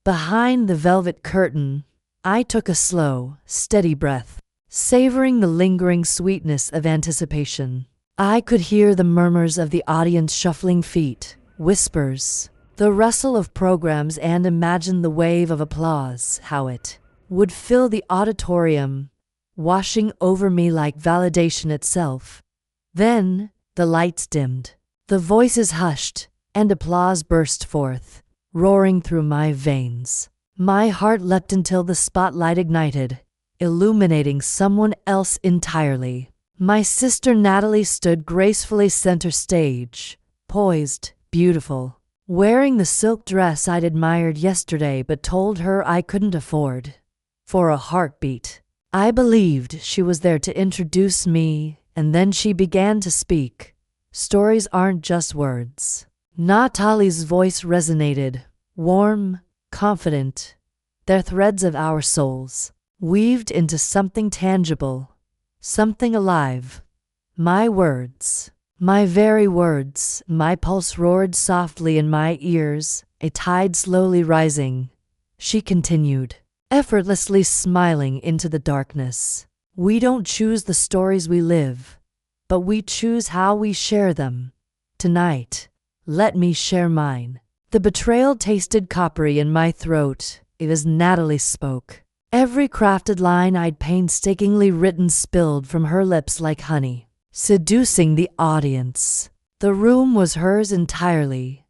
Behind the velvet curtain, I took a slow, steady breath, savoring the lingering sweetness of anticipation. I could hear the murmurs of the audience shuffling feet, whispers, the rustle of programs, and imagine the wave of applause, how it would fill the auditorium, washing over me like validation itself. Then, the lights dimmed, the voices hushed, and applause burst forth, roaring through my veins. My heart leapt until the spotlight ignited, illuminating someone else entirely. My sister Natalie stood gracefully center stage, poised, beautiful, wearing the silk dress I'd admired yesterday but told her I couldn't afford. For a heartbeat, I believed she was there to introduce me, and then she began to speak. Stories aren't just words. Natalie's voice resonated, warm, confident, their threads of our souls, weaved into something tangible, something alive. My words, my very words, my pulse roared softly in my ears, a tide slowly rising. She continued, effortlessly smiling into the darkness. We don't choose the stories we live, but we choose how we share them. Tonight, let me share mine. The betrayal tasted coppery in my throat as Natalie spoke. Every crafted line I'd painstakingly written spilled from her lips like honey, seducing the audience. The room was hers entirely,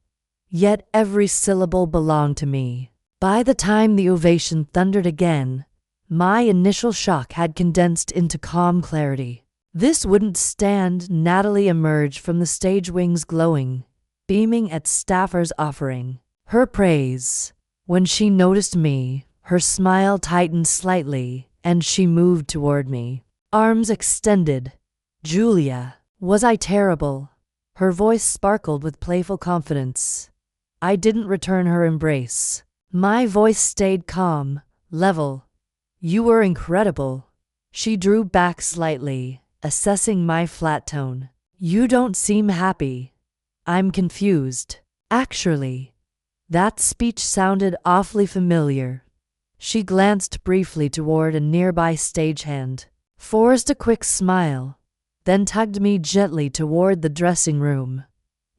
yet every syllable belonged to me. By the time the ovation thundered again, my initial shock had condensed into calm clarity. This wouldn't stand. Natalie emerged from the stage wings glowing, beaming at staffers offering her praise. When she noticed me, her smile tightened slightly, and she moved toward me, arms extended. Julia, was I terrible? Her voice sparkled with playful confidence. I didn't return her embrace. My voice stayed calm, level. You were incredible. She drew back slightly, assessing my flat tone. You don't seem happy. I'm confused. Actually, that speech sounded awfully familiar. She glanced briefly toward a nearby stagehand, forced a quick smile, then tugged me gently toward the dressing room.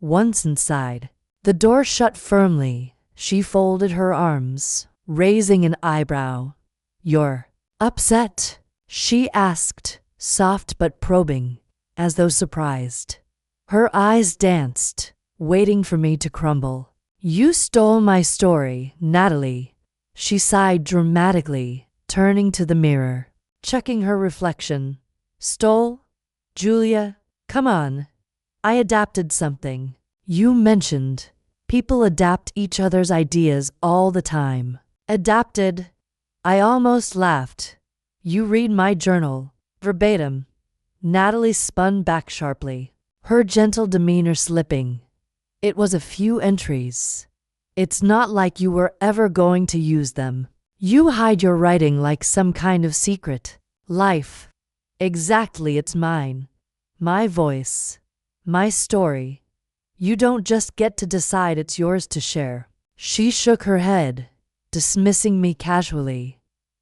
Once inside, the door shut firmly. She folded her arms, raising an eyebrow. You're upset? She asked, soft but probing, as though surprised. Her eyes danced, waiting for me to crumble. You stole my story, Natalie. She sighed dramatically, turning to the mirror, checking her reflection. Stole? Julia, come on. I adapted something. You mentioned people adapt each other's ideas all the time. Adapted? I almost laughed. You read my journal, verbatim. Natalie spun back sharply, her gentle demeanor slipping. It was a few entries. It's not like you were ever going to use them. You hide your writing like some kind of secret. Life. Exactly, it's mine. My voice. My story. You don't just get to decide it's yours to share. She shook her head, dismissing me casually.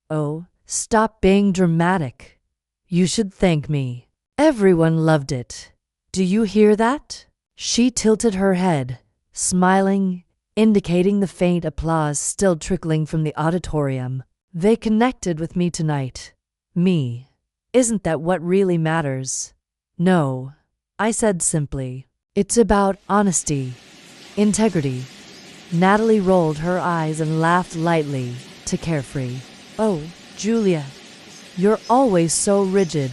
Oh, stop being dramatic. You should thank me. Everyone loved it. Do you hear that? She tilted her head, smiling, indicating the faint applause still trickling from the auditorium. They connected with me tonight. Me. Isn't that what really matters? No, I said simply. It's about honesty, integrity. Natalie rolled her eyes and laughed lightly, too carefree. Oh, Julia, you're always so rigid.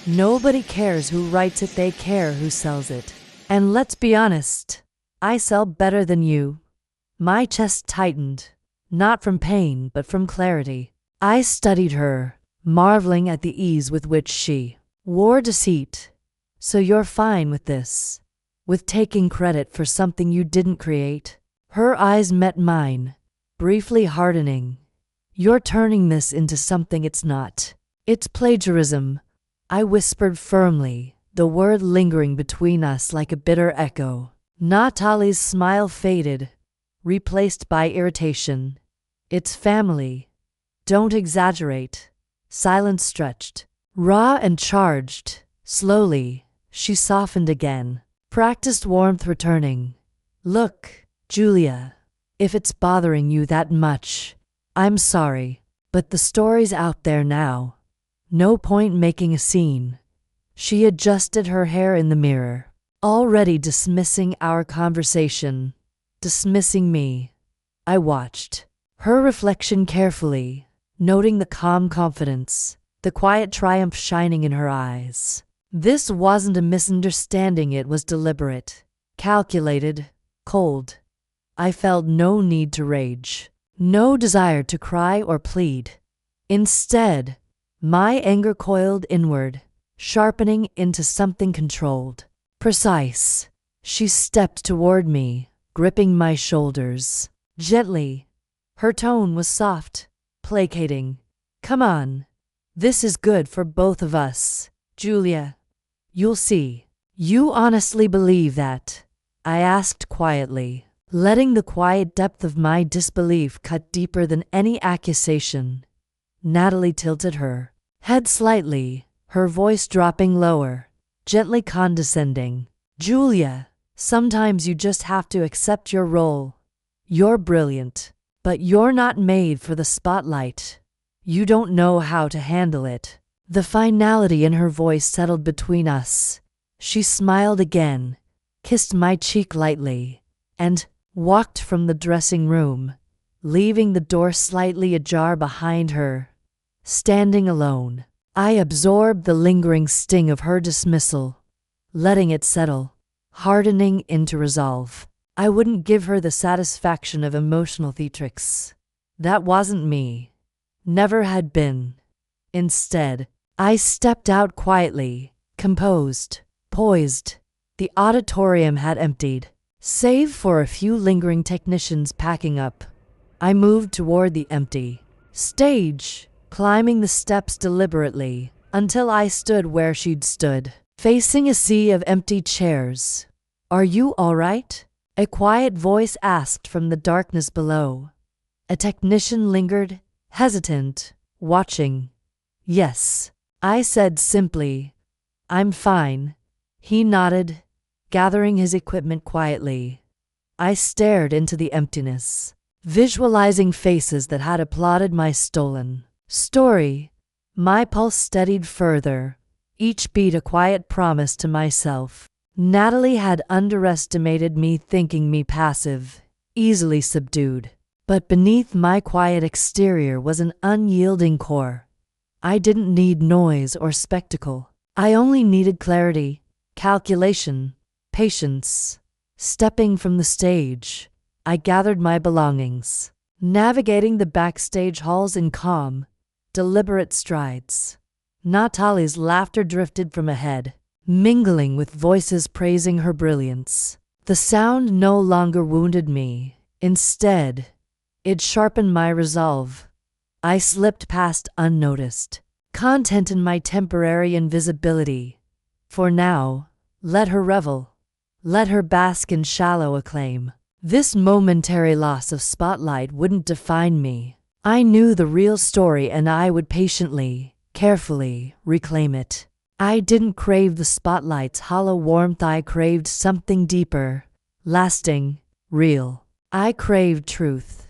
Nobody cares who writes it, they care who sells it. And let's be honest, I sell better than you. My chest tightened, not from pain but from clarity. I studied her, marveling at the ease with which she wore deceit. So you're fine with this? With taking credit for something you didn't create? Her eyes met mine, briefly hardening. You're turning this into something it's not. It's plagiarism, I whispered firmly, the word lingering between us like a bitter echo. Natalie's smile faded, replaced by irritation. It's family. Don't exaggerate. Silence stretched. Raw and charged. Slowly, she softened again. Practiced warmth returning. Look, Julia, if it's bothering you that much, I'm sorry, but the story's out there now. No point making a scene. She adjusted her hair in the mirror, already dismissing our conversation, dismissing me. I watched her reflection carefully, noting the calm confidence, the quiet triumph shining in her eyes. This wasn't a misunderstanding, it was deliberate, calculated, cold. I felt no need to rage, no desire to cry or plead. Instead, my anger coiled inward, sharpening into something controlled, precise. She stepped toward me, gripping my shoulders, gently. Her tone was soft, placating. Come on. This is good for both of us, Julia. You'll see. You honestly believe that? I asked quietly, letting the quiet depth of my disbelief cut deeper than any accusation. Natalie tilted her head slightly, her voice dropping lower, gently condescending. Julia, sometimes you just have to accept your role. You're brilliant, but you're not made for the spotlight. You don't know how to handle it. The finality in her voice settled between us. She smiled again, kissed my cheek lightly, and walked from the dressing room, leaving the door slightly ajar behind her. Standing alone, I absorbed the lingering sting of her dismissal, letting it settle, hardening into resolve. I wouldn't give her the satisfaction of emotional theatrics. That wasn't me. Never had been. Instead, I stepped out quietly, composed, poised. The auditorium had emptied, save for a few lingering technicians packing up. I moved toward the empty stage, climbing the steps deliberately, until I stood where she'd stood, facing a sea of empty chairs. Are you all right? A quiet voice asked from the darkness below. A technician lingered, hesitant, watching. Yes, I said simply. I'm fine. He nodded, gathering his equipment quietly. I stared into the emptiness, visualizing faces that had applauded my stolen story. My pulse steadied further, each beat a quiet promise to myself. Natalie had underestimated me, thinking me passive, easily subdued. But beneath my quiet exterior was an unyielding core. I didn't need noise or spectacle. I only needed clarity, calculation, patience. Stepping from the stage, I gathered my belongings, navigating the backstage halls in calm, deliberate strides. Natalie's laughter drifted from ahead, mingling with voices praising her brilliance. The sound no longer wounded me. Instead, it sharpened my resolve. I slipped past unnoticed, content in my temporary invisibility. For now, let her revel. Let her bask in shallow acclaim. This momentary loss of spotlight wouldn't define me. I knew the real story, and I would patiently, carefully reclaim it. I didn't crave the spotlight's hollow warmth. I craved something deeper, lasting, real. I craved truth,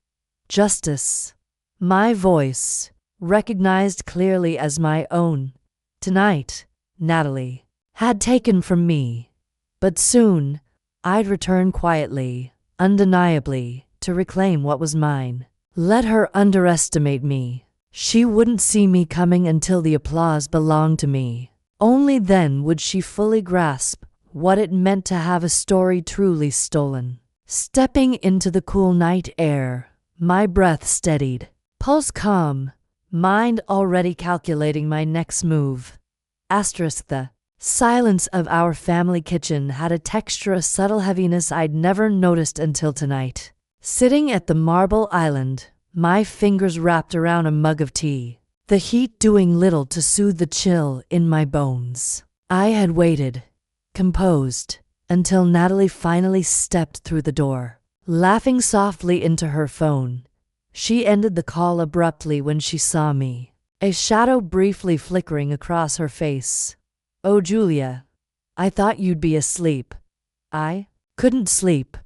justice. My voice, recognized clearly as my own. Tonight, Natalie had taken from me. But soon, I'd return quietly, undeniably, to reclaim what was mine. Let her underestimate me. She wouldn't see me coming until the applause belonged to me. Only then would she fully grasp what it meant to have a story truly stolen. Stepping into the cool night air, my breath steadied, pulse calm, mind already calculating my next move. The silence of our family kitchen had a texture, a subtle heaviness I'd never noticed until tonight. Sitting at the marble island, my fingers wrapped around a mug of tea, the heat doing little to soothe the chill in my bones. I had waited, composed, until Natalie finally stepped through the door. Laughing softly into her phone, She ended the call abruptly when she saw me, a shadow briefly flickering across her face. Oh, Julia, I thought you'd be asleep. I couldn't sleep.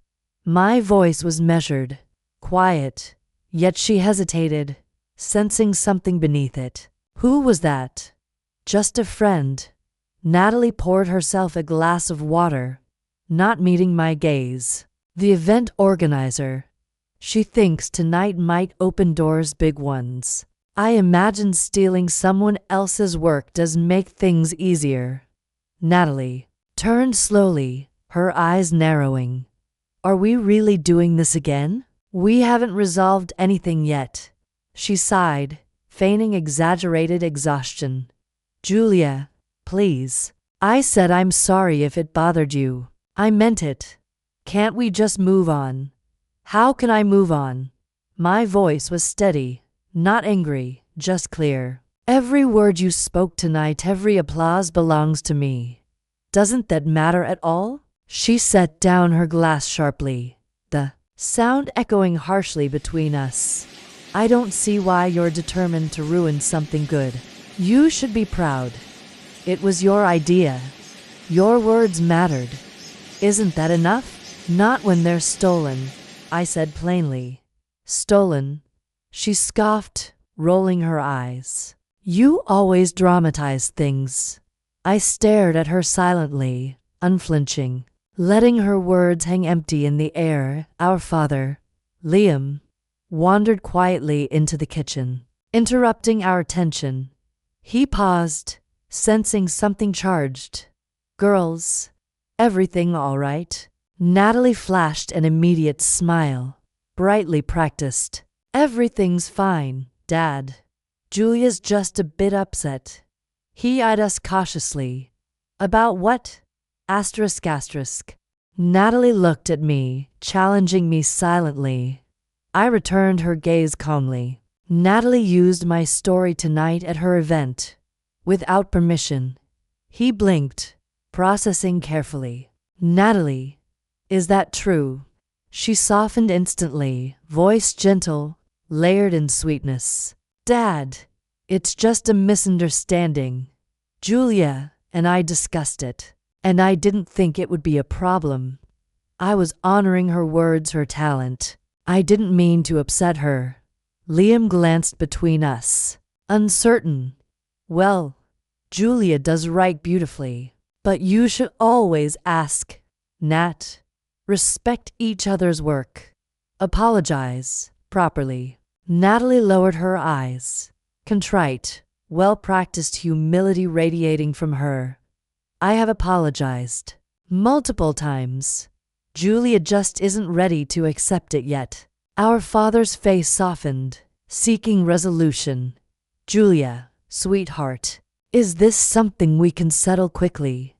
My voice was measured, quiet, yet she hesitated, sensing something beneath it. Who was that? Just a friend. Natalie poured herself a glass of water, not meeting my gaze. The event organizer. She thinks tonight might open doors, big ones. I imagine stealing someone else's work does make things easier. Natalie turned slowly, her eyes narrowing. Are we really doing this again? We haven't resolved anything yet. She sighed, feigning exaggerated exhaustion. Julia, please. I said I'm sorry if it bothered you. I meant it. Can't we just move on? How can I move on? My voice was steady, not angry, just clear. Every word you spoke tonight, every applause belongs to me. Doesn't that matter at all? She set down her glass sharply, the sound echoing harshly between us. I don't see why you're determined to ruin something good. You should be proud. It was your idea. Your words mattered. Isn't that enough? Not when they're stolen, I said plainly. Stolen? She scoffed, rolling her eyes. You always dramatize things. I stared at her silently, unflinching, letting her words hang empty in the air. Our father, Liam, wandered quietly into the kitchen, interrupting our tension. He paused, sensing something charged. Girls, everything all right? Natalie flashed an immediate smile, brightly practiced. Everything's fine, Dad. Julia's just a bit upset. He eyed us cautiously. About what? Asterisk asterisk. Natalie looked at me, challenging me silently. I returned her gaze calmly. Natalie used my story tonight at her event, without permission. He blinked, processing carefully. Natalie, is that true? She softened instantly, voice gentle, layered in sweetness. Dad, it's just a misunderstanding. Julia and I discussed it, and I didn't think it would be a problem. I was honoring her words, her talent. I didn't mean to upset her. Liam glanced between us, uncertain. Well, Julia does write beautifully, but you should always ask, Nat. Respect each other's work. Apologize properly. Natalie lowered her eyes, contrite, well-practiced humility radiating from her. I have apologized multiple times. Julia just isn't ready to accept it yet. Our father's face softened, seeking resolution. Julia, sweetheart, is this something we can settle quickly?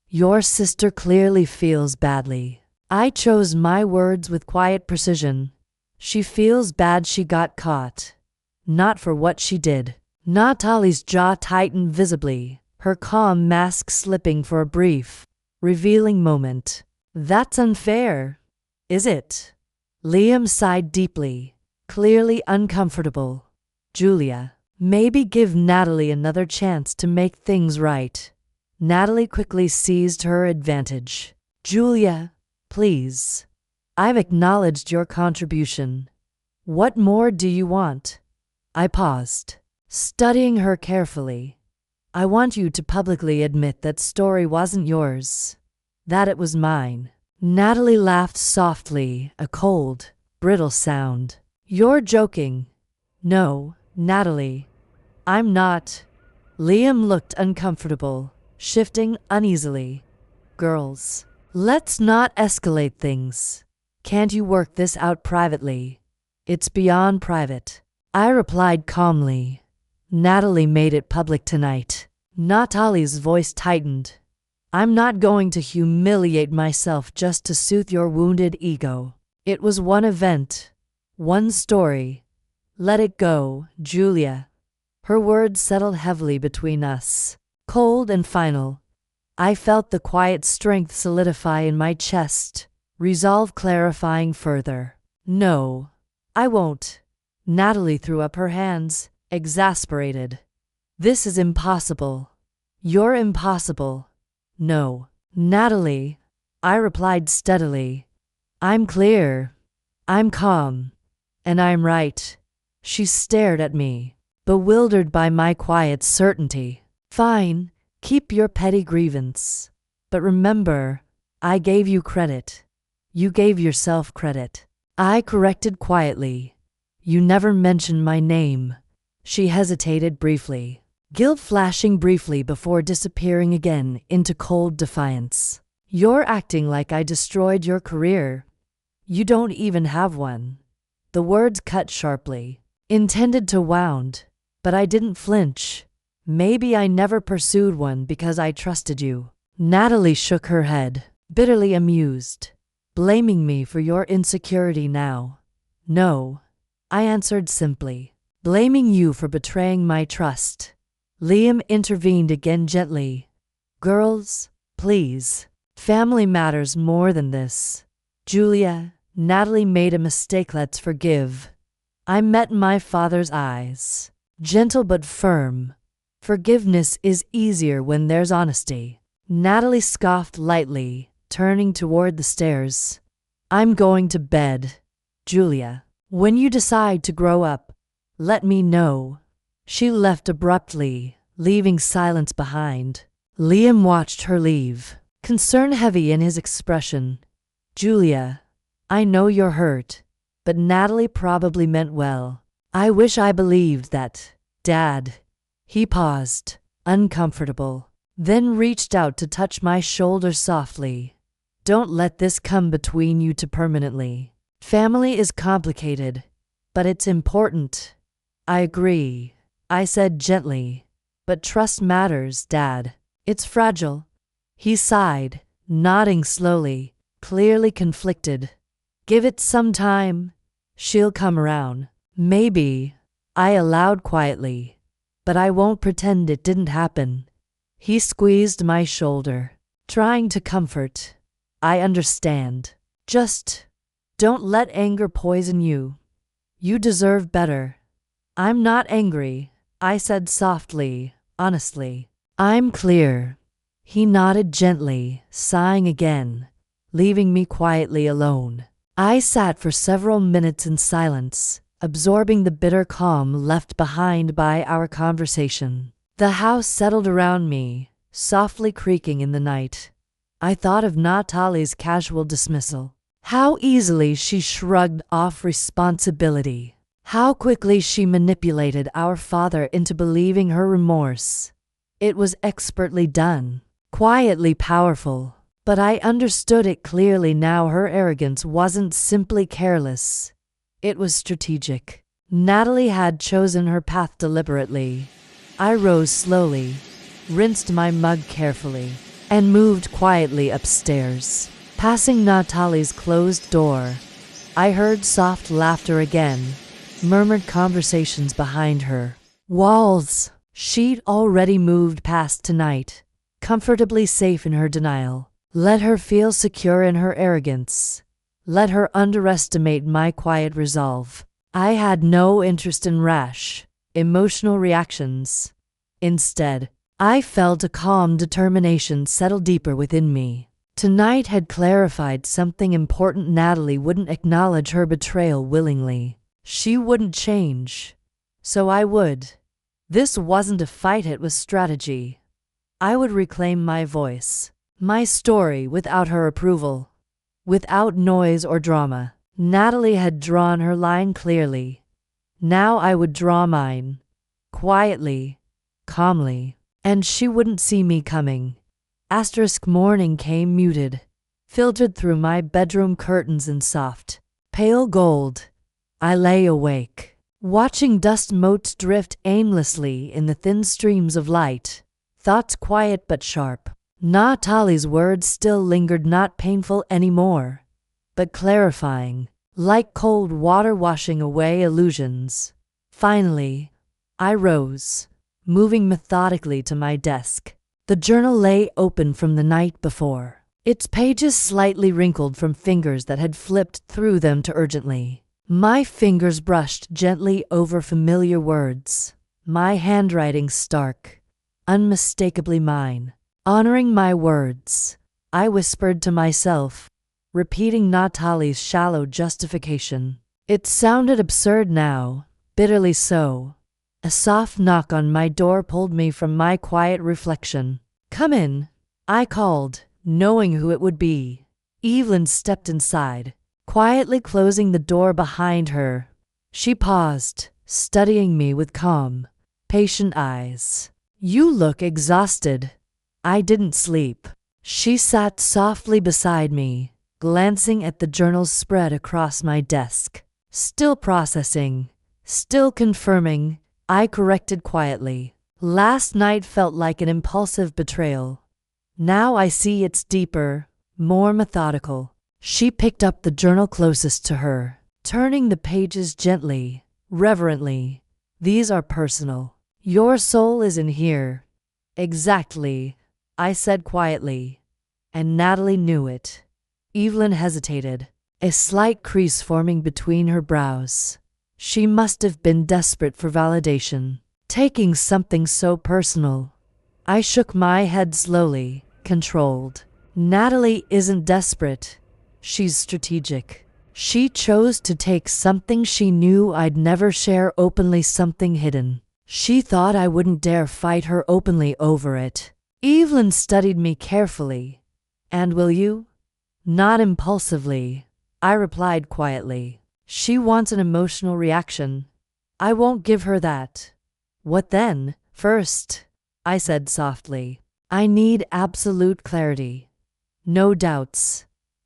Your sister clearly feels badly. I chose my words with quiet precision. She feels bad she got caught, not for what she did. Natalie's jaw tightened visibly, her calm mask slipping for a brief, revealing moment. That's unfair, is it? Liam sighed deeply, clearly uncomfortable. Julia, maybe give Natalie another chance to make things right. Natalie quickly seized her advantage. Julia, please. I've acknowledged your contribution. What more do you want? I paused, studying her carefully. I want you to publicly admit that story wasn't yours, that it was mine. Natalie laughed softly, a cold, brittle sound. You're joking. No, Natalie, I'm not. Liam looked uncomfortable, shifting uneasily. Girls, let's not escalate things. Can't you work this out privately? It's beyond private. I replied calmly. Natalie made it public tonight. Natalie's voice tightened. I'm not going to humiliate myself just to soothe your wounded ego. It was one event, one story. Let it go, Julia. Her words settled heavily between us, cold and final. I felt the quiet strength solidify in my chest, resolve clarifying further. No, I won't. Natalie threw up her hands, exasperated. This is impossible. You're impossible. No. Natalie, I replied steadily. I'm clear. I'm calm. And I'm right. She stared at me, bewildered by my quiet certainty. Fine, keep your petty grievance. But remember, I gave you credit. You gave yourself credit. I corrected quietly. You never mentioned my name. She hesitated briefly, guilt flashing briefly before disappearing again into cold defiance. You're acting like I destroyed your career. You don't even have one. The words cut sharply, intended to wound, but I didn't flinch. Maybe I never pursued one because I trusted you. Natalie shook her head, bitterly amused, blaming me for your insecurity now. No, I answered simply, blaming you for betraying my trust. Liam intervened again gently. Girls, please. Family matters more than this. Julia, Natalie made a mistake, let's forgive. I met my father's eyes, gentle but firm. Forgiveness is easier when there's honesty. Natalie scoffed lightly, turning toward the stairs. I'm going to bed. Julia, when you decide to grow up, let me know. She left abruptly, leaving silence behind. Liam watched her leave, concern heavy in his expression. Julia, I know you're hurt, but Natalie probably meant well. I wish I believed that, Dad. He paused, uncomfortable, then reached out to touch my shoulder softly. Don't let this come between you two permanently. Family is complicated, but it's important. I agree, I said gently. But trust matters, Dad. It's fragile. He sighed, nodding slowly, clearly conflicted. Give it some time. She'll come around. Maybe, I allowed quietly. But I won't pretend it didn't happen. He squeezed my shoulder, trying to comfort. I understand. Just don't let anger poison you. You deserve better. I'm not angry, I said softly, honestly. I'm clear. He nodded gently, sighing again, leaving me quietly alone. I sat for several minutes in silence, absorbing the bitter calm left behind by our conversation. The house settled around me, softly creaking in the night. I thought of Natalie's casual dismissal. How easily she shrugged off responsibility. How quickly she manipulated our father into believing her remorse. It was expertly done, quietly powerful. But I understood it clearly now. Her arrogance wasn't simply careless. It was strategic. Natalie had chosen her path deliberately. I rose slowly, rinsed my mug carefully, and moved quietly upstairs. Passing Natalie's closed door, I heard soft laughter again, murmured conversations behind her. Walls. She'd already moved past tonight, comfortably safe in her denial. Let her feel secure in her arrogance. Let her underestimate my quiet resolve. I had no interest in rash, emotional reactions. Instead, I felt a calm determination settle deeper within me. Tonight had clarified something important. Natalie wouldn't acknowledge her betrayal willingly. She wouldn't change. So I would. This wasn't a fight, it was strategy. I would reclaim my voice. My story without her approval, without noise or drama. Natalie had drawn her line clearly. Now I would draw mine, quietly, calmly, and she wouldn't see me coming. Morning came muted, filtered through my bedroom curtains in soft, pale gold. I lay awake, watching dust motes drift aimlessly in the thin streams of light, thoughts quiet but sharp. Natalie's words still lingered, not painful anymore, but clarifying, like cold water washing away illusions. Finally, I rose, moving methodically to my desk. The journal lay open from the night before, its pages slightly wrinkled from fingers that had flipped through them too urgently. My fingers brushed gently over familiar words, my handwriting stark, unmistakably mine. Honoring my words, I whispered to myself, repeating Natalie's shallow justification. It sounded absurd now, bitterly so. A soft knock on my door pulled me from my quiet reflection. "Come in," I called, knowing who it would be. Evelyn stepped inside, quietly closing the door behind her. She paused, studying me with calm, patient eyes. "You look exhausted." "I didn't sleep." She sat softly beside me, glancing at the journals spread across my desk. "Still processing, still confirming," I corrected quietly. "Last night felt like an impulsive betrayal. Now I see it's deeper, more methodical." She picked up the journal closest to her, turning the pages gently, reverently. "These are personal. Your soul is in here." "Exactly," I said quietly, and Natalie knew it. Evelyn hesitated, a slight crease forming between her brows. She must have been desperate for validation, taking something so personal. I shook my head slowly, controlled. "Natalie isn't desperate. She's strategic. She chose to take something she knew I'd never share openly, something hidden. She thought I wouldn't dare fight her openly over it." Evelyn studied me carefully. "And will you?" "Not impulsively," I replied quietly. "She wants an emotional reaction. I won't give her that." "What then?" "First," I said softly, "I need absolute clarity. No doubts."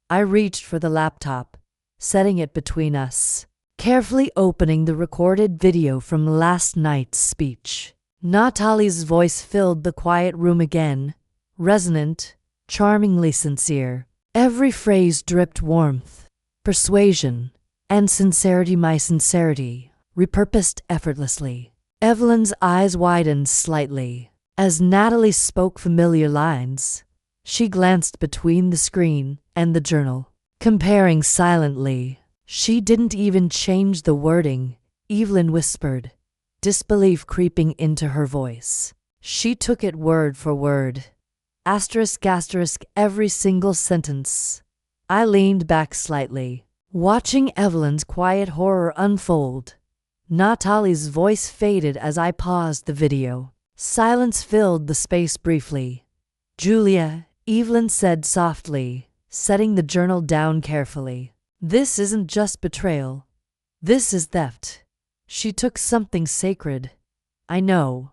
I reached for the laptop, setting it between us, carefully opening the recorded video from last night's speech. Natalie's voice filled the quiet room again, resonant, charmingly sincere. Every phrase dripped warmth, persuasion, and sincerity. My sincerity, repurposed effortlessly. Evelyn's eyes widened slightly as Natalie spoke familiar lines. She glanced between the screen and the journal, comparing silently. She didn't even change the wording, Evelyn whispered, disbelief creeping into her voice. She took it word for word, asterisk asterisk every single sentence. I leaned back slightly, watching Evelyn's quiet horror unfold. Natalie's voice faded as I paused the video. Silence filled the space briefly. "Julia," Evelyn said softly, setting the journal down carefully. "This isn't just betrayal. This is theft. She took something sacred. I know.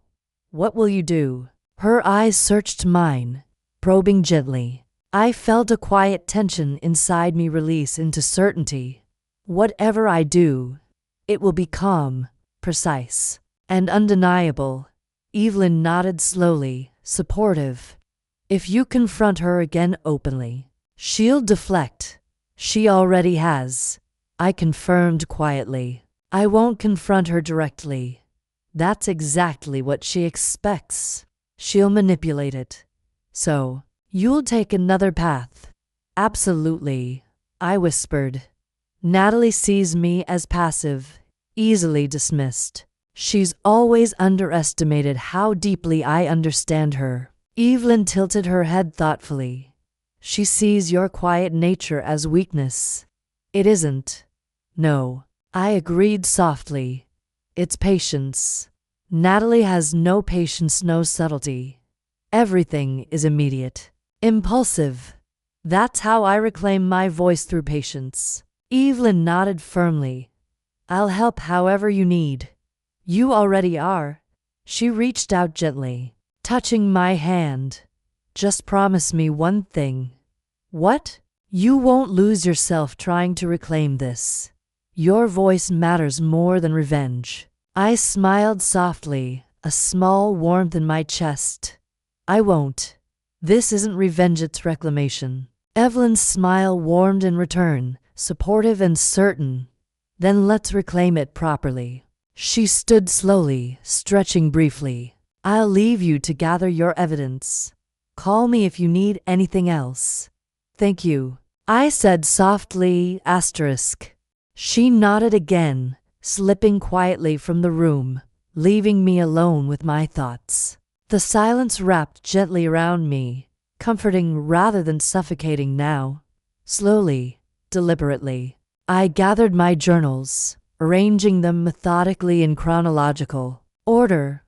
What will you do?" Her eyes searched mine, probing gently. I felt a quiet tension inside me release into certainty. "Whatever I do, it will be calm, precise, and undeniable." Evelyn nodded slowly, supportive. "If you confront her again openly, she'll deflect. She already has." I confirmed quietly. "I won't confront her directly. That's exactly what she expects. She'll manipulate it. So, you'll take another path." "Absolutely," I whispered. "Natalie sees me as passive, easily dismissed. She's always underestimated how deeply I understand her." Evelyn tilted her head thoughtfully. "She sees your quiet nature as weakness." "It isn't." "No," I agreed softly. "It's patience." Natalie has no patience, no subtlety. Everything is immediate, impulsive. That's how I reclaim my voice, through patience. Evelyn nodded firmly. "I'll help however you need." "You already are." She reached out gently, touching my hand. "Just promise me one thing." "What?" "You won't lose yourself trying to reclaim this. Your voice matters more than revenge." I smiled softly, a small warmth in my chest. "I won't. This isn't revenge, it's reclamation." Evelyn's smile warmed in return, supportive and certain. "Then let's reclaim it properly." She stood slowly, stretching briefly. "I'll leave you to gather your evidence. Call me if you need anything else." "Thank you," I said softly, asterisk. She nodded again, slipping quietly from the room, leaving me alone with my thoughts. The silence wrapped gently around me, comforting rather than suffocating now. Slowly, deliberately, I gathered my journals, arranging them methodically in chronological order.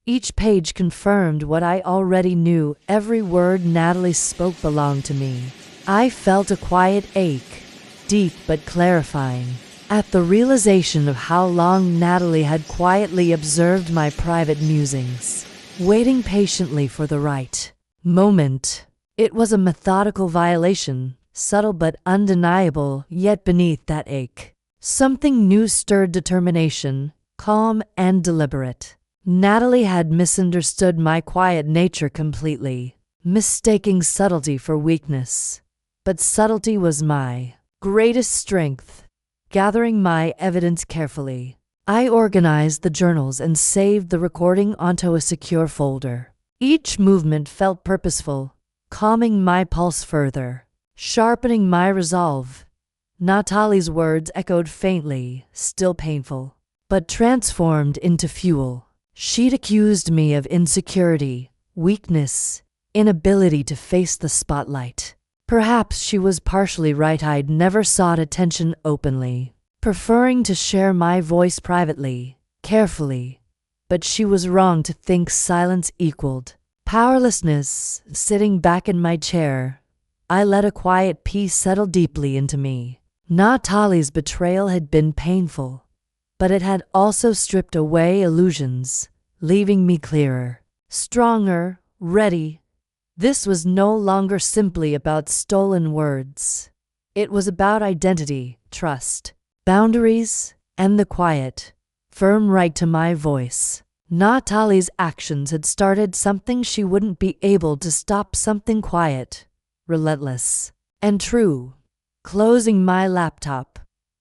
Each page confirmed what I already knew. Every word Natalie spoke belonged to me. I felt a quiet ache, deep but clarifying, at the realization of how long Natalie had quietly observed my private musings, waiting patiently for the right moment. It was a methodical violation, subtle but undeniable, yet beneath that ache, something new stirred determination, calm and deliberate. Natalie had misunderstood my quiet nature completely, mistaking subtlety for weakness. But subtlety was my greatest strength. Gathering my evidence carefully, I organized the journals and saved the recording onto a secure folder. Each movement felt purposeful, calming my pulse further, sharpening my resolve. Natalie's words echoed faintly, still painful, but transformed into fuel. She'd accused me of insecurity, weakness, inability to face the spotlight. Perhaps she was partially right. I'd never sought attention openly, preferring to share my voice privately, carefully. But she was wrong to think silence equaled powerlessness. Sitting back in my chair, I let a quiet peace settle deeply into me. Natalie's betrayal had been painful, but it had also stripped away illusions, leaving me clearer, stronger, ready. This was no longer simply about stolen words. It was about identity, trust, boundaries, and the quiet, firm right to my voice. Natalie's actions had started something she wouldn't be able to stop, something quiet, relentless, and true. Closing my laptop,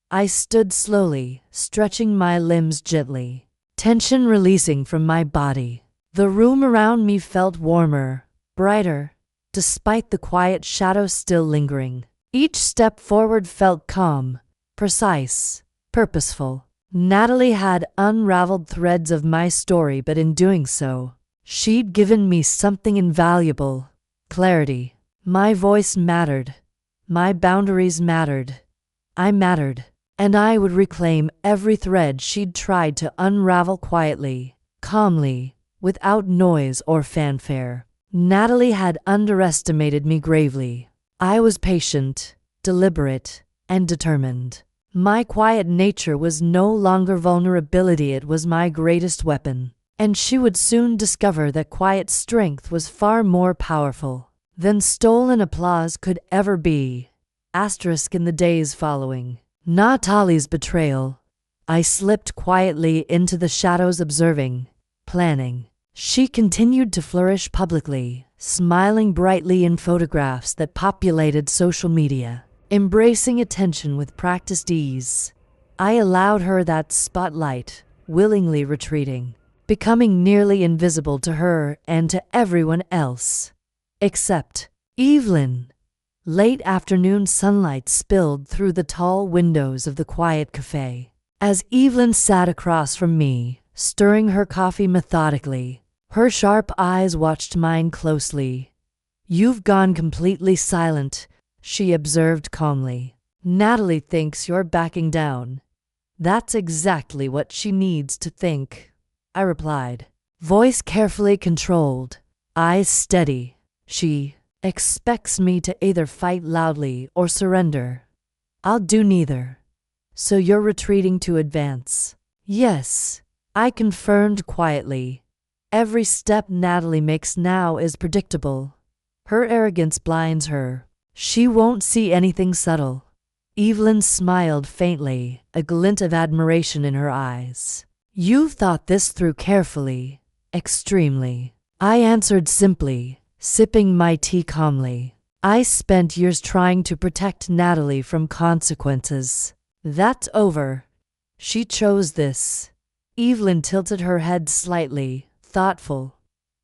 I stood slowly, stretching my limbs gently, tension releasing from my body. The room around me felt warmer, brighter, despite the quiet shadows still lingering. Each step forward felt calm, precise, purposeful. Natalie had unraveled threads of my story, but in doing so, she'd given me something invaluable: clarity. My voice mattered. My boundaries mattered. I mattered. And I would reclaim every thread she'd tried to unravel quietly, calmly, without noise or fanfare. Natalie had underestimated me gravely. I was patient, deliberate, and determined. My quiet nature was no longer vulnerability, it was my greatest weapon. And she would soon discover that quiet strength was far more powerful than stolen applause could ever be. In the days following Natalie's betrayal, I slipped quietly into the shadows, observing, planning. She continued to flourish publicly, smiling brightly in photographs that populated social media, embracing attention with practiced ease. I allowed her that spotlight, willingly retreating, becoming nearly invisible to her and to everyone else. Except Evelyn. Late afternoon sunlight spilled through the tall windows of the quiet cafe. As Evelyn sat across from me, stirring her coffee methodically, her sharp eyes watched mine closely. "You've gone completely silent," she observed calmly. "Natalie thinks you're backing down." "That's exactly what she needs to think," I replied, voice carefully controlled, eyes steady. "She expects me to either fight loudly or surrender. I'll do neither." "So you're retreating to advance?" "Yes," I confirmed quietly. "Every step Natalie makes now is predictable. Her arrogance blinds her. She won't see anything subtle." Evelyn smiled faintly, a glint of admiration in her eyes. "You've thought this through carefully." "Extremely," I answered simply, sipping my tea calmly. "I spent years trying to protect Natalie from consequences. That's over. She chose this." Evelyn tilted her head slightly, thoughtful.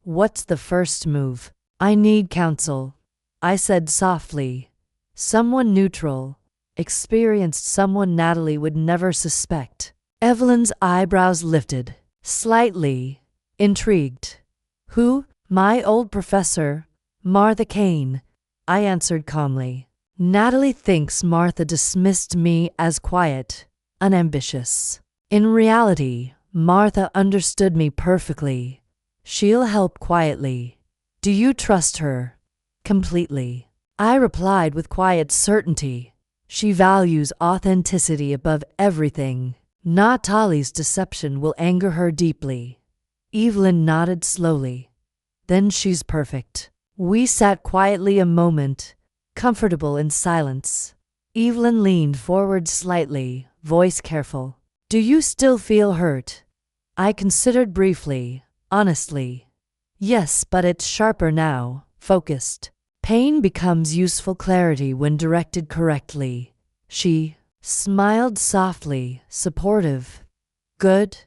"What's the first move?" "I need counsel," I said softly. "Someone neutral, experienced someone Natalie would never suspect. Evelyn's eyebrows lifted, slightly intrigued. Who? My old professor, Martha Kane, I answered calmly. Natalie thinks Martha dismissed me as quiet, unambitious. In reality, Martha understood me perfectly. She'll help quietly. Do you trust her? Completely. I replied with quiet certainty. She values authenticity above everything. Natalie's deception will anger her deeply. Evelyn nodded slowly. Then she's perfect. We sat quietly a moment, comfortable in silence. Evelyn leaned forward slightly, voice careful. Do you still feel hurt? I considered briefly, honestly. Yes, but it's sharper now, focused. Pain becomes useful clarity when directed correctly. She smiled softly, supportive. Good.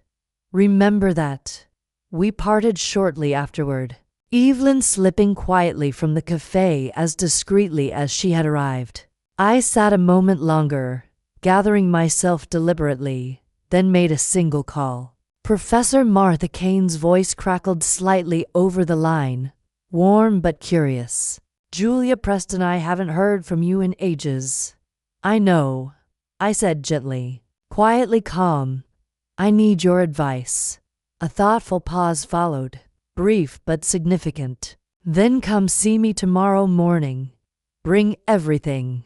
Remember that. We parted shortly afterward. Evelyn slipping quietly from the cafe as discreetly as she had arrived. I sat a moment longer, gathering myself deliberately, then made a single call. Professor Martha Kane's voice crackled slightly over the line, warm but curious. Julia Preston, I haven't heard from you in ages. I know, I said gently, quietly calm. I need your advice. A thoughtful pause followed, brief but significant. Then come see me tomorrow morning. Bring everything.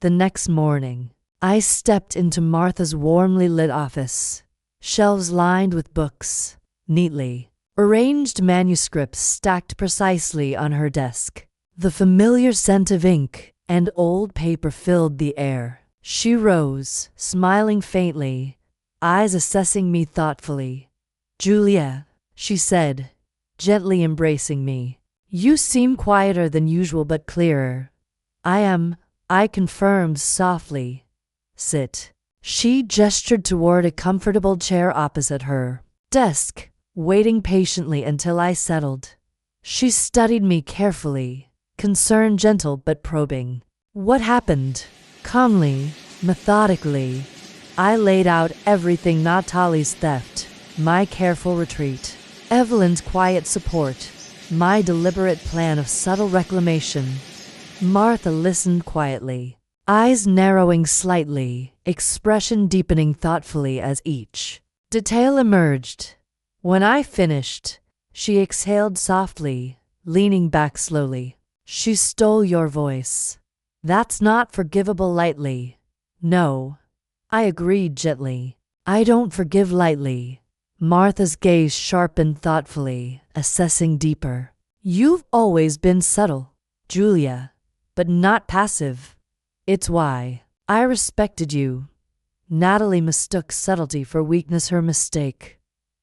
The next morning, I stepped into Martha's warmly lit office. Shelves lined with books, neatly arranged manuscripts stacked precisely on her desk. The familiar scent of ink and old paper filled the air. She rose, smiling faintly, eyes assessing me thoughtfully. Julia, she said, gently embracing me. You seem quieter than usual but clearer. I confirmed softly. Sit. She gestured toward a comfortable chair opposite her desk, waiting patiently until I settled. She studied me carefully, concern gentle but probing. What happened? Calmly, methodically, I laid out everything: Natalie's theft, my careful retreat, Evelyn's quiet support, my deliberate plan of subtle reclamation. Martha listened quietly, eyes narrowing slightly, expression deepening thoughtfully as each detail emerged. When I finished, she exhaled softly, leaning back slowly. She stole your voice. That's not forgivable lightly. No, I agreed gently. I don't forgive lightly. Martha's gaze sharpened thoughtfully, assessing deeper. You've always been subtle, Julia, but not passive. It's why I respected you. Natalie mistook subtlety for weakness, her mistake.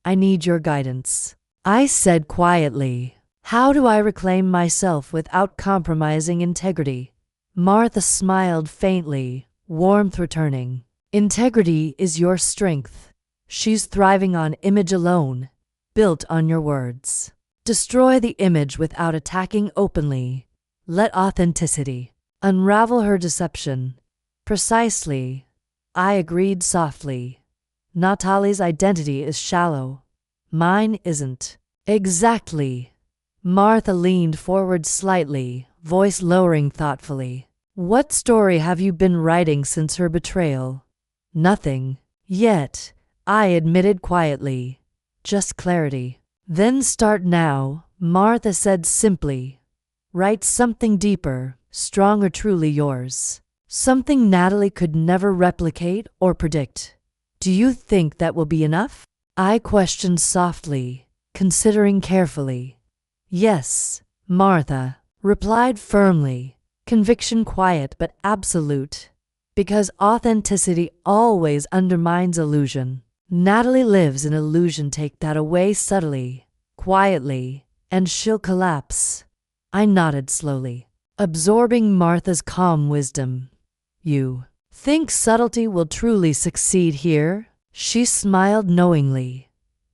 I need your guidance. I said quietly. How do I reclaim myself without compromising integrity? Martha smiled faintly, warmth returning. Integrity is your strength. She's thriving on image alone, built on your words. Destroy the image without attacking openly. Let authenticity unravel her deception. Precisely. I agreed softly. Natalie's identity is shallow. Mine isn't. Exactly. Martha leaned forward slightly, voice lowering thoughtfully. What story have you been writing since her betrayal? Nothing. Yet, I admitted quietly. Just clarity. Then start now, Martha said simply. Write something deeper, stronger, truly yours. Something Natalie could never replicate or predict. Do you think that will be enough? I questioned softly, considering carefully. Yes, Martha replied firmly, conviction quiet but absolute. Because authenticity always undermines illusion. Natalie lives in illusion. Take that away subtly, quietly, and she'll collapse. I nodded slowly, absorbing Martha's calm wisdom. You think subtlety will truly succeed here? She smiled knowingly.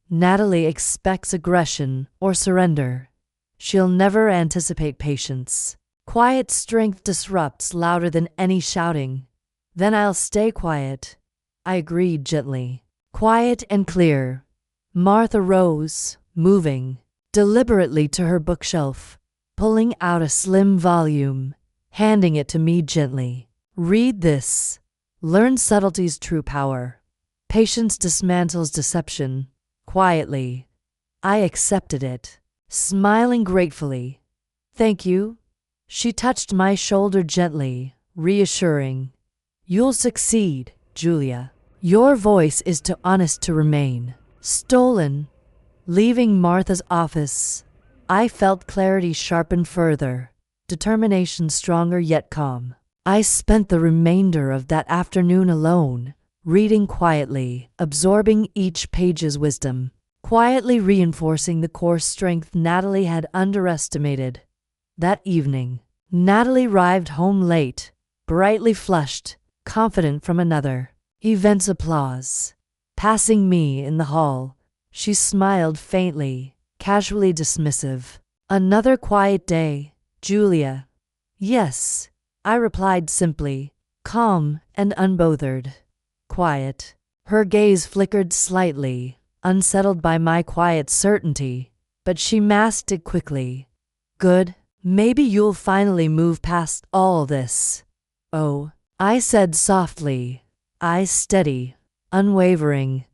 Natalie expects aggression or surrender. She'll never anticipate patience. Quiet strength disrupts louder than any shouting. Then I'll stay quiet, I agreed gently. Quiet and clear. Martha rose, moving deliberately to her bookshelf, pulling out a slim volume, handing it to me gently. Read this. Learn subtlety's true power. Patience dismantles deception. Quietly, I accepted it, smiling gratefully. Thank you. She touched my shoulder gently, reassuring. You'll succeed, Julia. Your voice is too honest to remain stolen. Leaving Martha's office, I felt clarity sharpen further, determination stronger yet calm. I spent the remainder of that afternoon alone, reading quietly, absorbing each page's wisdom, quietly reinforcing the core strength Natalie had underestimated. That evening, Natalie arrived home late, brightly flushed, confident from another event's applause. Passing me in the hall, she smiled faintly, casually dismissive. Another quiet day, Julia. Yes, I replied simply, calm and unbothered. Quiet. Her gaze flickered slightly, unsettled by my quiet certainty, but she masked it quickly. Good. Maybe you'll finally move past all this. Oh, I said softly, eyes steady, unwavering.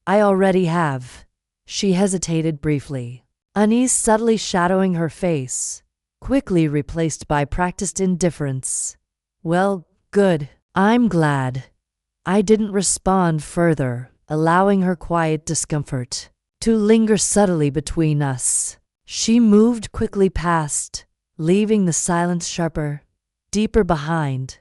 I already have. She hesitated briefly, unease subtly shadowing her face, quickly replaced by practiced indifference. Well, good. I'm glad. I didn't respond further, allowing her quiet discomfort to linger subtly between us. She moved quickly past, leaving the silence sharper, deeper behind.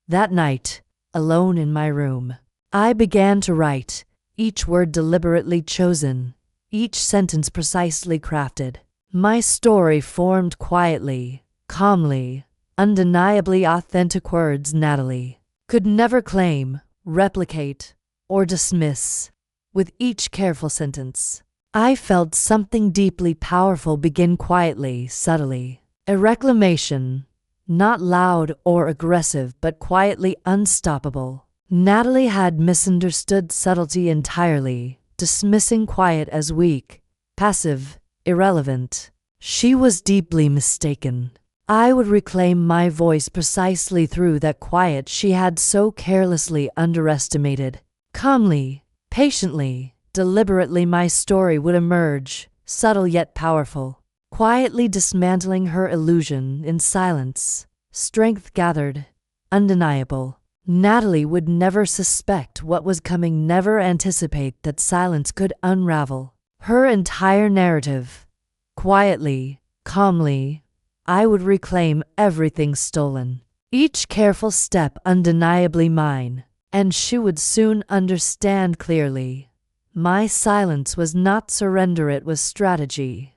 That night, alone in my room, I began to write, each word deliberately chosen, each sentence precisely crafted. My story formed quietly, calmly, undeniably authentic words Natalie could never claim, replicate, or dismiss. With each careful sentence, I felt something deeply powerful begin quietly, subtly. A reclamation, not loud or aggressive but quietly unstoppable. Natalie had misunderstood subtlety entirely, dismissing quiet as weak, passive, irrelevant. She was deeply mistaken. I would reclaim my voice precisely through that quiet she had so carelessly underestimated. Calmly, patiently, deliberately my story would emerge, subtle yet powerful, quietly dismantling her illusion in silence. Strength gathered, undeniable. Natalie would never suspect what was coming, never anticipate that silence could unravel her entire narrative. Quietly, calmly, I would reclaim everything stolen, each careful step undeniably mine, and she would soon understand clearly. My silence was not surrender, it was strategy.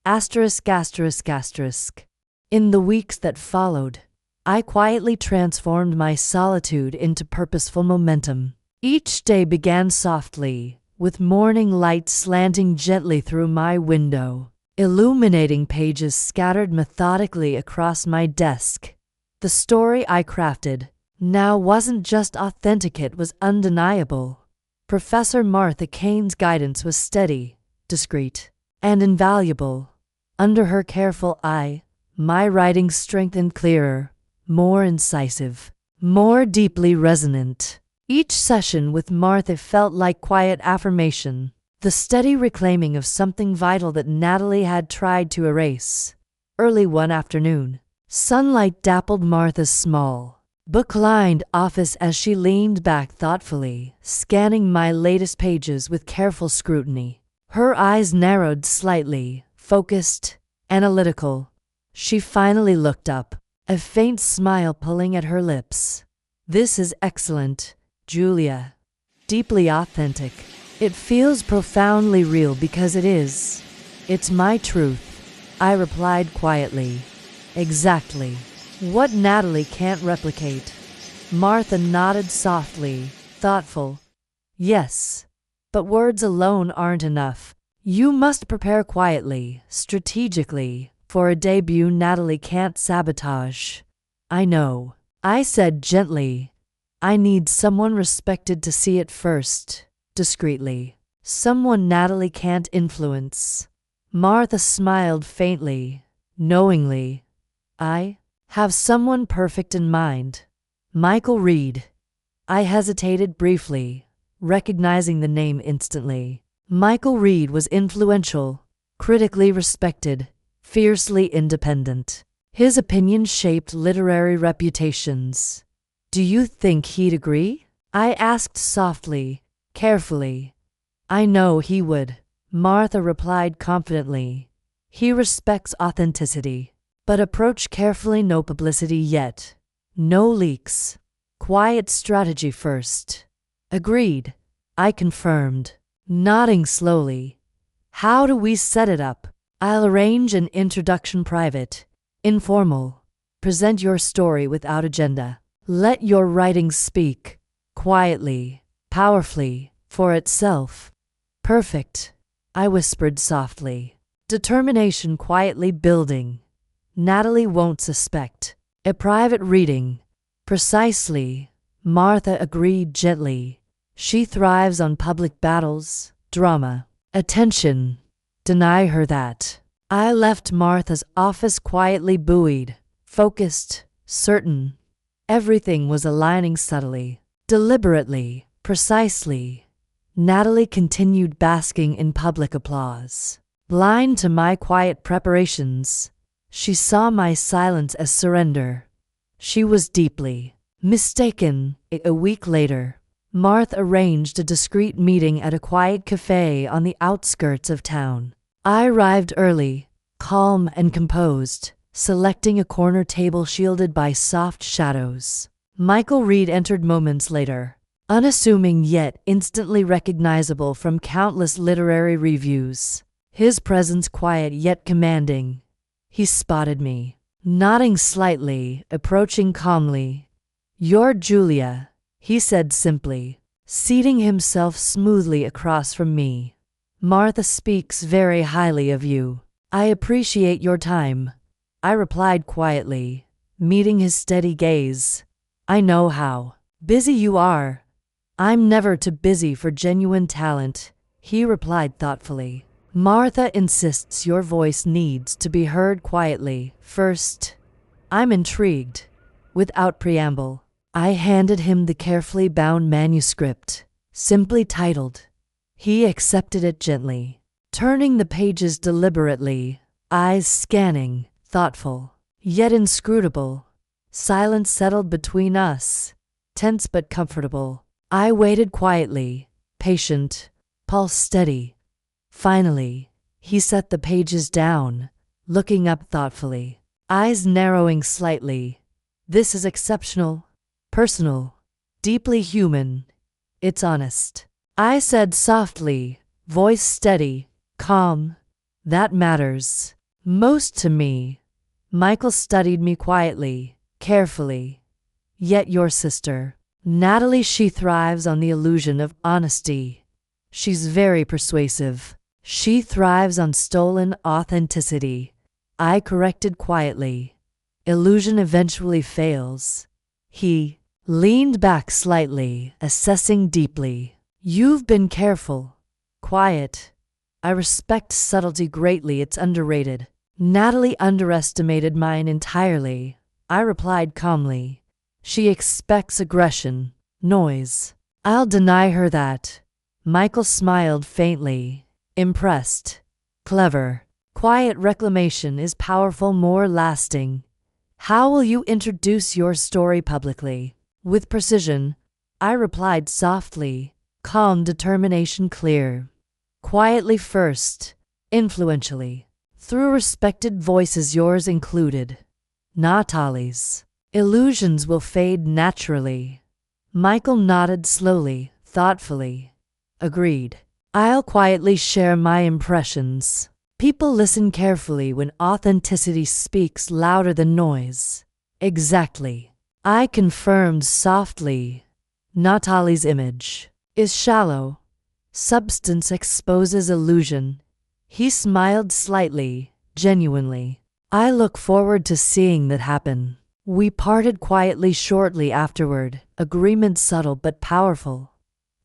Asterisk, asterisk, asterisk. In the weeks that followed, I quietly transformed my solitude into purposeful momentum. Each day began softly, with morning light slanting gently through my window, illuminating pages scattered methodically across my desk. The story I crafted now wasn't just authentic, it was undeniable. Professor Martha Kane's guidance was steady, discreet, and invaluable. Under her careful eye, my writing strengthened, clearer, more incisive, more deeply resonant. Each session with Martha felt like quiet affirmation, the steady reclaiming of something vital that Natalie had tried to erase. Early one afternoon, sunlight dappled Martha's small, book-lined office as she leaned back thoughtfully, scanning my latest pages with careful scrutiny. Her eyes narrowed slightly, focused, analytical. She finally looked up, a faint smile pulling at her lips. This is excellent, Julia. Deeply authentic. It feels profoundly real because it is. It's my truth, I replied quietly. Exactly. What Natalie can't replicate. Martha nodded softly, thoughtful. Yes, but words alone aren't enough. You must prepare quietly, strategically, for a debut Natalie can't sabotage. I know, I said gently. I need someone respected to see it first, discreetly. Someone Natalie can't influence. Martha smiled faintly, knowingly. I have someone perfect in mind. Michael Reed. I hesitated briefly, recognizing the name instantly. Michael Reed was influential, critically respected, fiercely independent. His opinion shaped literary reputations. Do you think he'd agree? I asked softly, carefully. I know he would, Martha replied confidently. He respects authenticity. But approach carefully, no publicity yet. No leaks. Quiet strategy first. Agreed, I confirmed, nodding slowly. How do we set it up? I'll arrange an introduction, private, informal. Present your story without agenda. Let your writing speak, quietly, powerfully, for itself. Perfect, I whispered softly. Determination quietly building. Natalie won't suspect. A private reading. Precisely, Martha agreed gently. She thrives on public battles, drama, attention. Deny her that. I left Martha's office quietly, buoyed, focused, certain. Everything was aligning subtly, deliberately, precisely. Natalie continued basking in public applause. Blind to my quiet preparations, she saw my silence as surrender. She was deeply mistaken. A week later, Martha arranged a discreet meeting at a quiet cafe on the outskirts of town. I arrived early, calm and composed, selecting a corner table shielded by soft shadows. Michael Reed entered moments later, unassuming yet instantly recognizable from countless literary reviews. His presence quiet yet commanding. He spotted me, nodding slightly, approaching calmly. You're Julia, he said simply, seating himself smoothly across from me. Martha speaks very highly of you. I appreciate your time, I replied quietly, meeting his steady gaze. I know how busy you are. I'm never too busy for genuine talent, he replied thoughtfully. Martha insists your voice needs to be heard quietly first. I'm intrigued. Without preamble, I handed him the carefully bound manuscript, simply titled. He accepted it gently, turning the pages deliberately, eyes scanning, thoughtful, yet inscrutable. Silence settled between us, tense but comfortable. I waited quietly, patient, pulse steady. Finally, he set the pages down, looking up thoughtfully, eyes narrowing slightly. This is exceptional, personal, deeply human. It's honest, I said softly, voice steady, calm. That matters most to me. Michael studied me quietly, carefully. Yet your sister, Natalie, she thrives on the illusion of honesty. She's very persuasive. She thrives on stolen authenticity. I corrected quietly. Illusion eventually fails. He leaned back slightly, assessing deeply. You've been careful, quiet. I respect subtlety greatly, it's underrated. Natalie underestimated mine entirely, I replied calmly. She expects aggression, noise. I'll deny her that. Michael smiled faintly. Impressed. Clever. Quiet reclamation is powerful, more lasting. How will you introduce your story publicly? With precision, I replied softly, calm determination clear. Quietly first, influentially. Through respected voices, yours included. Natalie's. Illusions will fade naturally. Michael nodded slowly, thoughtfully. Agreed. I'll quietly share my impressions. People listen carefully when authenticity speaks louder than noise. Exactly. I confirmed softly. Natalie's image is shallow. Substance exposes illusion. He smiled slightly, genuinely. I look forward to seeing that happen. We parted quietly shortly afterward, agreement subtle but powerful.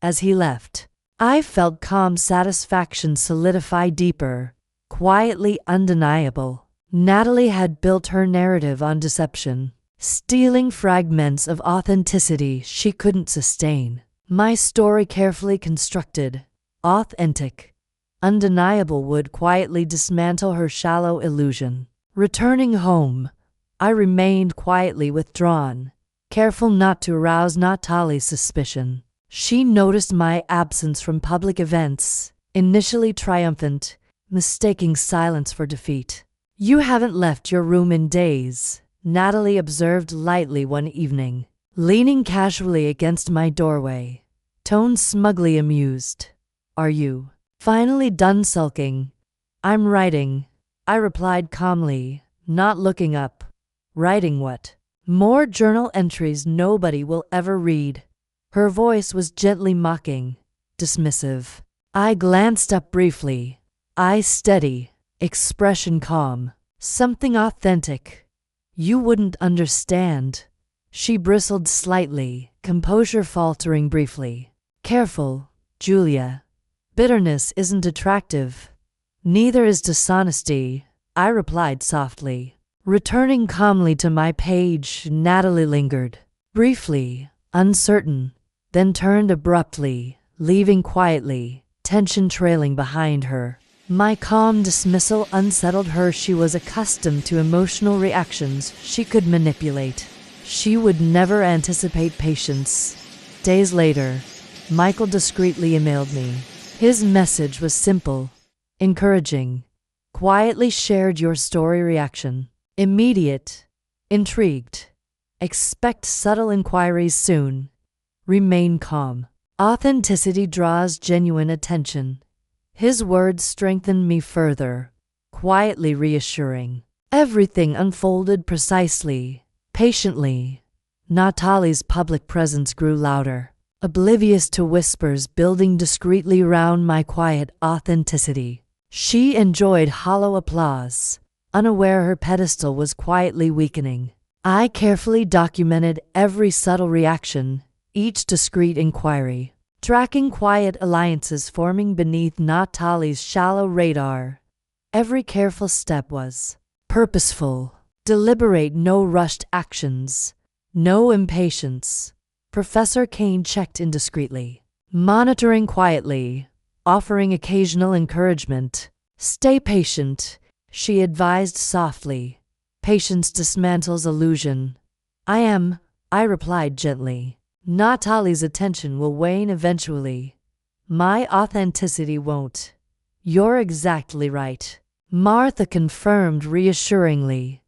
As he left, I felt calm satisfaction solidify deeper, quietly undeniable. Natalie had built her narrative on deception, stealing fragments of authenticity she couldn't sustain. My story, carefully constructed, authentic, undeniable, would quietly dismantle her shallow illusion. Returning home, I remained quietly withdrawn, careful not to arouse Natalie's suspicion. She noticed my absence from public events, initially triumphant, mistaking silence for defeat. "You haven't left your room in days," Natalie observed lightly one evening, leaning casually against my doorway, tone smugly amused. "Are you finally done sulking?" "I'm writing," I replied calmly, not looking up. "Writing what?" "More journal entries nobody will ever read." Her voice was gently mocking, dismissive. I glanced up briefly, eyes steady, expression calm. "Something authentic. You wouldn't understand." She bristled slightly, composure faltering briefly. "Careful, Julia. Bitterness isn't attractive. Neither is dishonesty," I replied softly. Returning calmly to my page, Natalie lingered, briefly, uncertain, then turned abruptly, leaving quietly, tension trailing behind her. My calm dismissal unsettled her. She was accustomed to emotional reactions she could manipulate. She would never anticipate patience. Days later, Michael discreetly emailed me. His message was simple, encouraging. "Quietly shared your story reaction. Immediate. Intrigued. Expect subtle inquiries soon. Remain calm. Authenticity draws genuine attention." His words strengthened me further, quietly reassuring. Everything unfolded precisely, patiently. Natalie's public presence grew louder, oblivious to whispers building discreetly round my quiet authenticity. She enjoyed hollow applause, unaware her pedestal was quietly weakening. I carefully documented every subtle reaction, each discreet inquiry, tracking quiet alliances forming beneath Natalie's shallow radar. Every careful step was purposeful, deliberate, no rushed actions, no impatience. Professor Kane checked in discreetly, monitoring quietly, offering occasional encouragement. "Stay patient," she advised softly. "Patience dismantles illusion." I replied gently. "Natalie's attention will wane eventually. My authenticity won't." "You're exactly right," Martha confirmed reassuringly.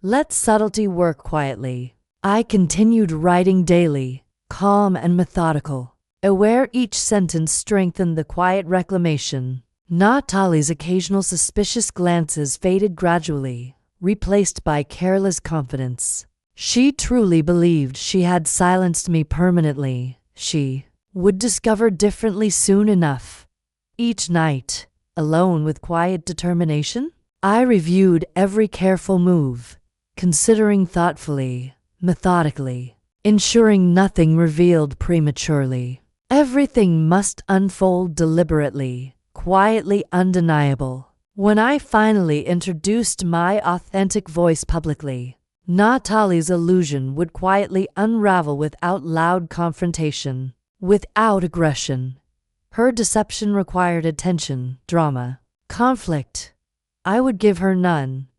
"Let subtlety work quietly." I continued writing daily, calm and methodical, aware each sentence strengthened the quiet reclamation. Natalie's occasional suspicious glances faded gradually, replaced by careless confidence. She truly believed she had silenced me permanently. She would discover differently soon enough. Each night, alone with quiet determination, I reviewed every careful move, considering thoughtfully, methodically, ensuring nothing revealed prematurely. Everything must unfold deliberately, quietly, undeniable. When I finally introduced my authentic voice publicly, Natalie's illusion would quietly unravel without loud confrontation, without aggression. Her deception required attention, drama, conflict. I would give her none.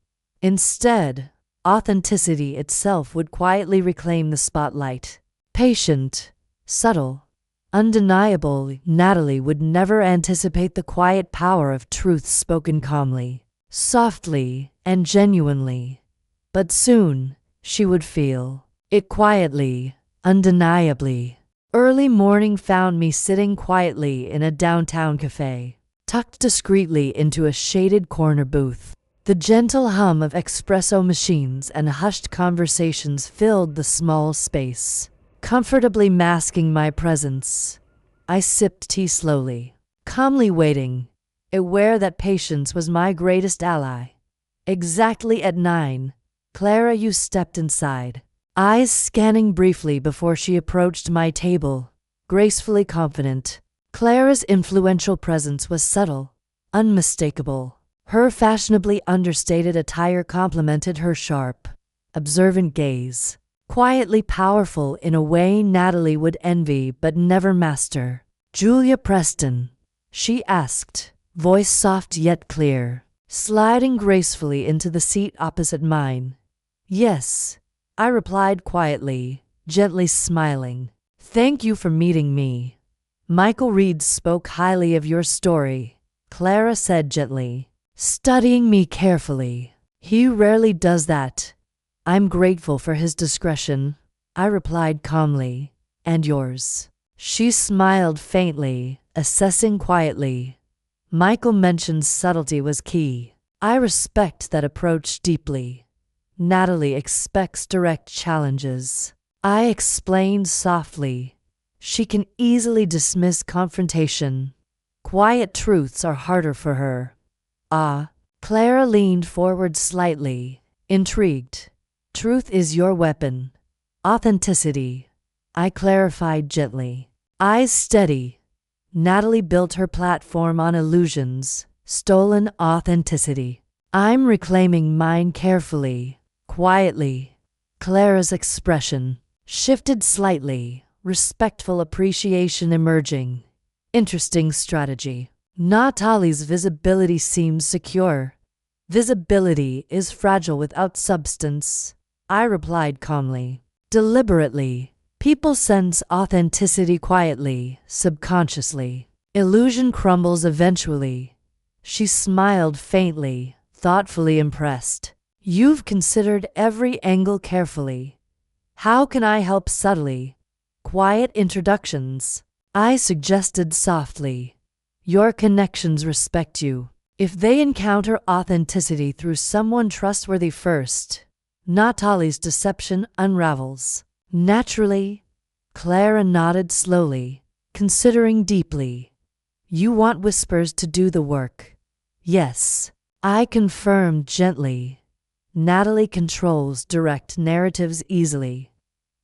Instead, authenticity itself would quietly reclaim the spotlight. Patient, subtle, undeniable, Natalie would never anticipate the quiet power of truth spoken calmly, softly, and genuinely. But soon, she would feel it quietly, undeniably. Early morning found me sitting quietly in a downtown cafe, tucked discreetly into a shaded corner booth. The gentle hum of espresso machines and hushed conversations filled the small space, comfortably masking my presence. I sipped tea slowly, calmly waiting, aware that patience was my greatest ally. Exactly at 9 Clara, you stepped inside, eyes scanning briefly before she approached my table, gracefully confident. Clara's influential presence was subtle, unmistakable. Her fashionably understated attire complemented her sharp, observant gaze, quietly powerful in a way Natalie would envy but never master. "Julia Preston?" she asked, voice soft yet clear, sliding gracefully into the seat opposite mine. "Yes," I replied quietly, gently smiling. "Thank you for meeting me." "Michael Reed spoke highly of your story," Clara said gently, studying me carefully. "He rarely does that." "I'm grateful for his discretion," I replied calmly. "And yours?" She smiled faintly, assessing quietly. "Michael mentioned subtlety was key. I respect that approach deeply. Natalie expects direct challenges." I explained softly. "She can easily dismiss confrontation. Quiet truths are harder for her." "Ah." Clara leaned forward slightly, intrigued. "Truth is your weapon. Authenticity," I clarified gently. Eyes steady. "Natalie built her platform on illusions, stolen authenticity. I'm reclaiming mine carefully, quietly." Clara's expression shifted slightly, respectful appreciation emerging. "Interesting strategy." Natalie's visibility seems secure. "Visibility is fragile without substance," I replied calmly. "Deliberately, people sense authenticity quietly, subconsciously. Illusion crumbles eventually." She smiled faintly, thoughtfully impressed. "You've considered every angle carefully. How can I help subtly?" "Quiet introductions," I suggested softly. "Your connections respect you. If they encounter authenticity through someone trustworthy first, Natalie's deception unravels naturally." Clara nodded slowly, considering deeply. "You want whispers to do the work?" "Yes," I confirmed gently. "Natalie controls direct narratives easily.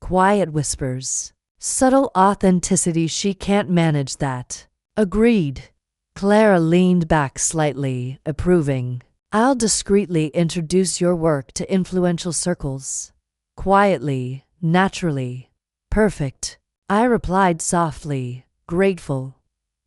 Quiet whispers, subtle authenticity, she can't manage that." "Agreed." Clara leaned back slightly, approving. "I'll discreetly introduce your work to influential circles. Quietly, naturally." "Perfect," I replied softly, grateful.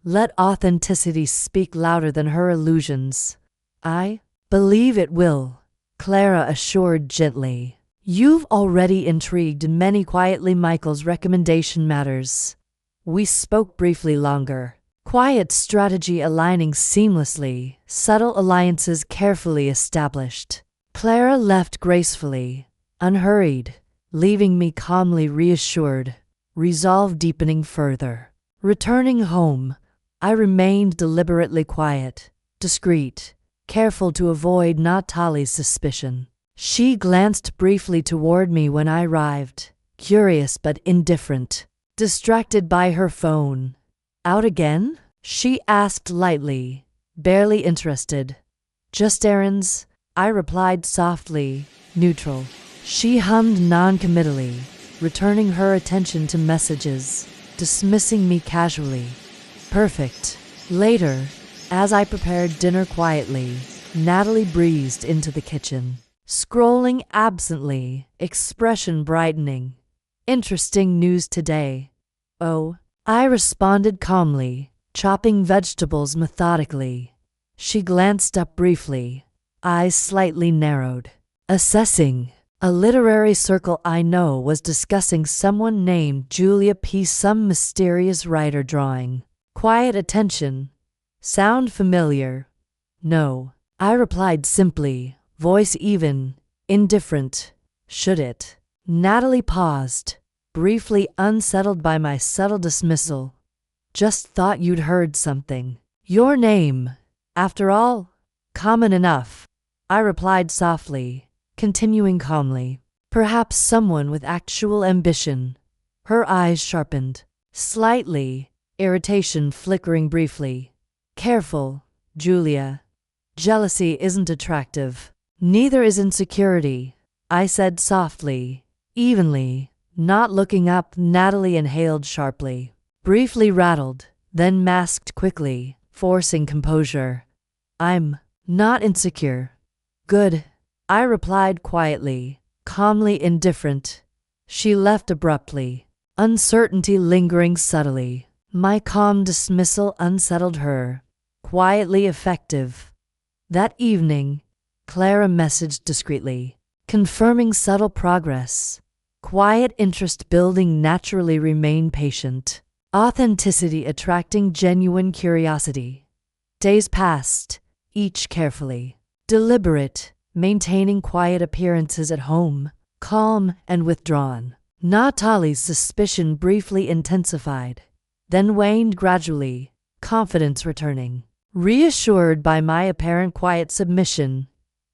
"Let authenticity speak louder than her illusions." "I believe it will," Clara assured gently. "You've already intrigued many quietly. Michael's recommendation matters." We spoke briefly longer. Quiet strategy aligning seamlessly, subtle alliances carefully established. Clara left gracefully, unhurried, leaving me calmly reassured, resolve deepening further. Returning home, I remained deliberately quiet, discreet, careful to avoid Natalie's suspicion. She glanced briefly toward me when I arrived, curious but indifferent, distracted by her phone. "Out again?" she asked lightly, barely interested. "Just errands," I replied softly, neutral. She hummed noncommittally, returning her attention to messages, dismissing me casually. "Perfect." Later, as I prepared dinner quietly, Natalie breezed into the kitchen, scrolling absently, expression brightening. "Interesting news today." "Oh," I responded calmly, chopping vegetables methodically. She glanced up briefly, eyes slightly narrowed, assessing. A literary circle I know was discussing someone named Julia P. Some mysterious writer drawing. Quiet attention. Sound familiar? "No," I replied simply, voice even, indifferent. "Should it?" Natalie paused, briefly unsettled by my subtle dismissal. "Just thought you'd heard something." "Your name, after all, common enough," I replied softly, continuing calmly. "Perhaps someone with actual ambition." Her eyes sharpened, slightly, irritation flickering briefly. "Careful, Julia. Jealousy isn't attractive. Neither is insecurity." I said softly, evenly. Not looking up, Natalie inhaled sharply, briefly rattled, then masked quickly, forcing composure. I'm not insecure. Good, I replied quietly, calmly indifferent. She left abruptly, uncertainty lingering subtly. My calm dismissal unsettled her, quietly effective. That evening, Clara messaged discreetly, confirming subtle progress. Quiet interest building, naturally remain patient. Authenticity attracting genuine curiosity. Days passed, each carefully deliberate, maintaining quiet appearances at home, calm and withdrawn. Natalie's suspicion briefly intensified, then waned gradually, confidence returning. Reassured by my apparent quiet submission.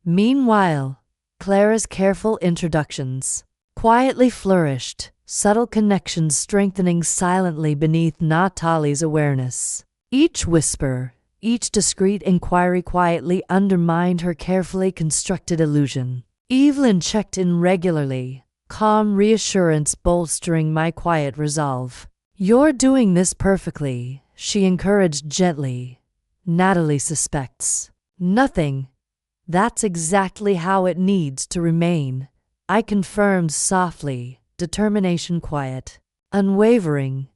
Meanwhile, Clara's careful introductions quietly flourished, subtle connections strengthening silently beneath Natalie's awareness. Each whisper, each discreet inquiry quietly undermined her carefully constructed illusion. Evelyn checked in regularly, calm reassurance bolstering my quiet resolve. You're doing this perfectly, she encouraged gently. Natalie suspects nothing. That's exactly how it needs to remain, I confirmed softly, determination quiet, unwavering.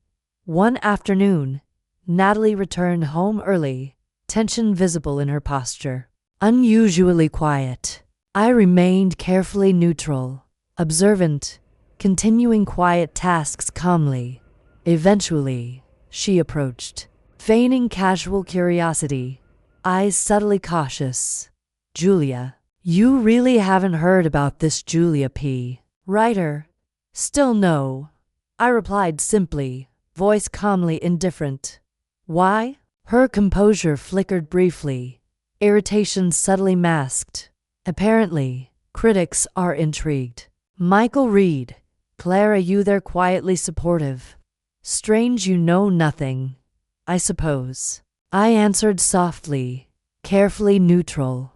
One afternoon, Natalie returned home early, tension visible in her posture. Unusually quiet. I remained carefully neutral, observant, continuing quiet tasks calmly. Eventually, she approached, feigning casual curiosity, eyes subtly cautious. Julia, you really haven't heard about this Julia P. Writer? Still no, I replied simply, voice calmly indifferent. Why? Her composure flickered briefly, irritation subtly masked. Apparently, critics are intrigued. Michael Reed, Clara, you there quietly supportive. Strange you know nothing, I suppose. I answered softly, carefully neutral.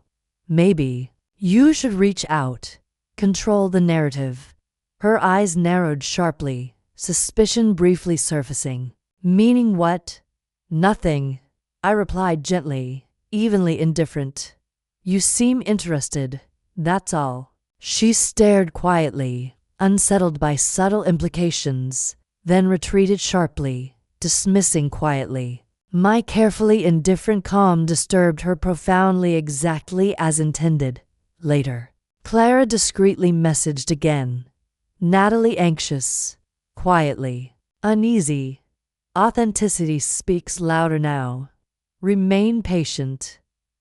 Maybe you should reach out, control the narrative. Her eyes narrowed sharply, suspicion briefly surfacing. Meaning what? Nothing, I replied gently, evenly indifferent. You seem interested, that's all. She stared quietly, unsettled by subtle implications, then retreated sharply, dismissing quietly. My carefully indifferent calm disturbed her profoundly, exactly as intended. Later, Clara discreetly messaged again. Natalie anxious, quietly, uneasy. Authenticity speaks louder now. Remain patient.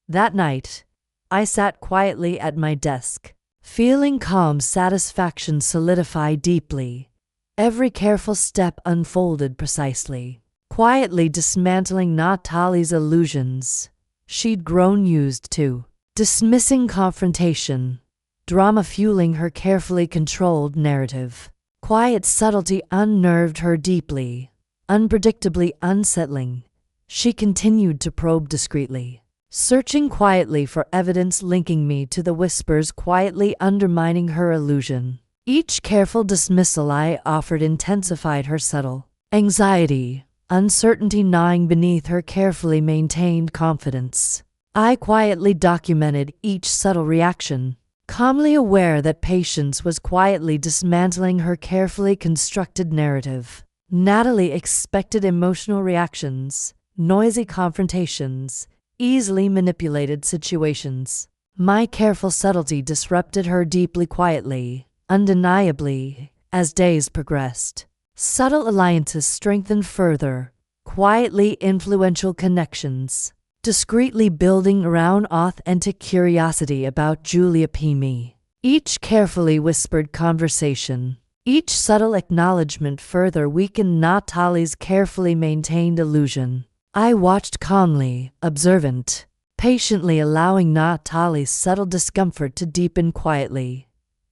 That night, I sat quietly at my desk, feeling calm satisfaction solidify deeply. Every careful step unfolded precisely. Quietly dismantling Natalie's illusions. She'd grown used to dismissing confrontation, drama fueling her carefully controlled narrative. Quiet subtlety unnerved her deeply, unpredictably unsettling. She continued to probe discreetly, searching quietly for evidence linking me to the whispers quietly undermining her illusion. Each careful dismissal I offered intensified her subtle anxiety, uncertainty gnawing beneath her carefully maintained confidence. I quietly documented each subtle reaction, calmly aware that patience was quietly dismantling her carefully constructed narrative. Natalie expected emotional reactions, noisy confrontations, easily manipulated situations. My careful subtlety disrupted her deeply quietly, undeniably, as days progressed. Subtle alliances strengthened further, quietly influential connections, discreetly building around authentic curiosity about Julia P. Me. Each carefully whispered conversation, each subtle acknowledgement further weakened Natalie's carefully maintained illusion. I watched calmly, observant, patiently allowing Natalie's subtle discomfort to deepen quietly.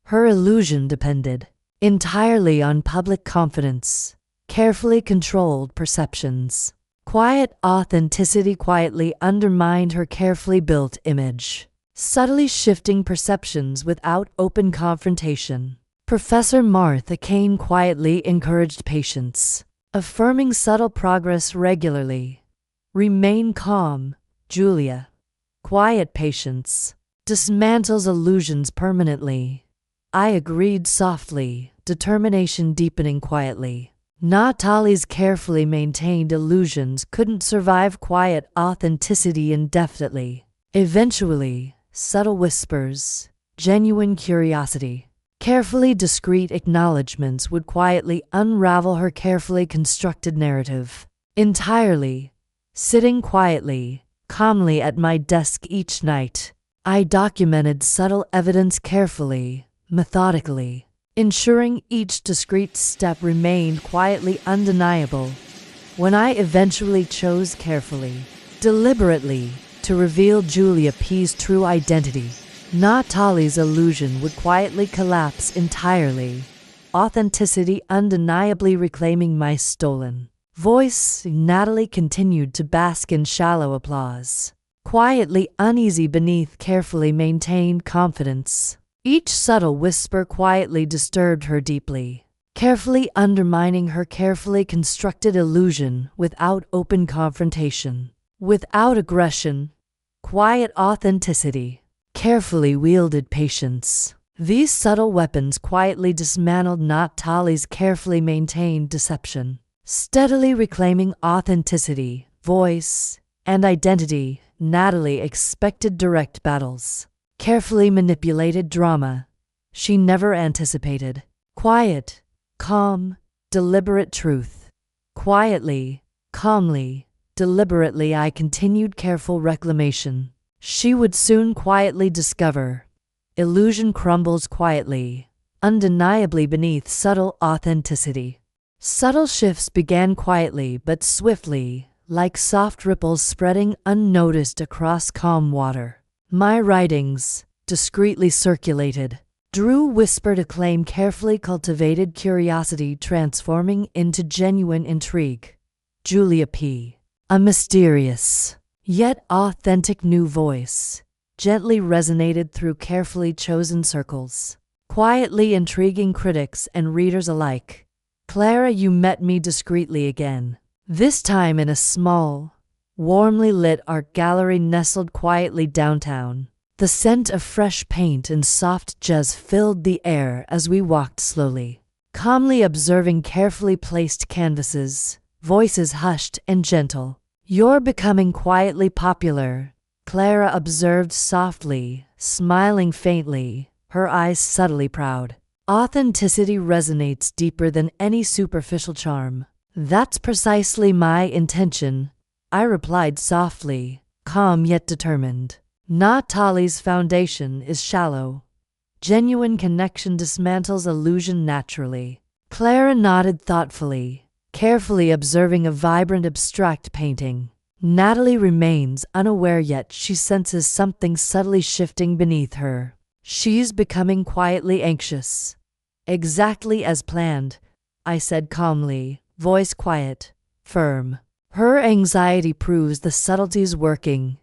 Her illusion depended entirely on public confidence, carefully controlled perceptions. Quiet authenticity quietly undermined her carefully built image. subtly shifting perceptions without open confrontation. Professor Martha Kane quietly encouraged patience, affirming subtle progress regularly. Remain calm, Julia. Quiet patience dismantles illusions permanently. I agreed softly, determination deepening quietly. Natalie's carefully maintained illusions couldn't survive quiet authenticity indefinitely. Eventually, subtle whispers, genuine curiosity, carefully discreet acknowledgments would quietly unravel her carefully constructed narrative. Entirely, sitting quietly, calmly at my desk each night, I documented subtle evidence carefully, methodically, ensuring each discrete step remained quietly undeniable. When I eventually chose carefully, deliberately, to reveal Julia P's true identity, Natalie's illusion would quietly collapse entirely, authenticity undeniably reclaiming my stolen voice. Natalie continued to bask in shallow applause, quietly uneasy beneath carefully maintained confidence. Each subtle whisper quietly disturbed her deeply, carefully undermining her carefully constructed illusion without open confrontation, without aggression. Quiet authenticity, carefully wielded patience. These subtle weapons quietly dismantled Natalie's carefully maintained deception, steadily reclaiming authenticity, voice, and identity. Natalie expected direct battles, carefully manipulated drama she never anticipated. Quiet, calm, deliberate truth. Quietly, calmly, deliberately I continued careful reclamation. She would soon quietly discover. Illusion crumbles quietly, undeniably beneath subtle authenticity. Subtle shifts began quietly but swiftly, like soft ripples spreading unnoticed across calm water. My writings, discreetly circulated, drew whispered acclaim, carefully cultivated curiosity transforming into genuine intrigue. Julia P. A mysterious, yet authentic new voice, gently resonated through carefully chosen circles, quietly intriguing critics and readers alike. Clara, you met me discreetly again, this time in a small, warmly lit art gallery nestled quietly downtown. The scent of fresh paint and soft jazz filled the air as we walked slowly, calmly observing carefully placed canvases, voices hushed and gentle. You're becoming quietly popular, Clara observed softly, smiling faintly, her eyes subtly proud. Authenticity resonates deeper than any superficial charm. That's precisely my intention, I replied softly, calm yet determined. Natalie's foundation is shallow. Genuine connection dismantles illusion naturally. Clara nodded thoughtfully, carefully observing a vibrant abstract painting. Natalie remains unaware, yet she senses something subtly shifting beneath her. She's becoming quietly anxious. Exactly as planned, I said calmly, voice quiet, firm. Her anxiety proves the subtleties working.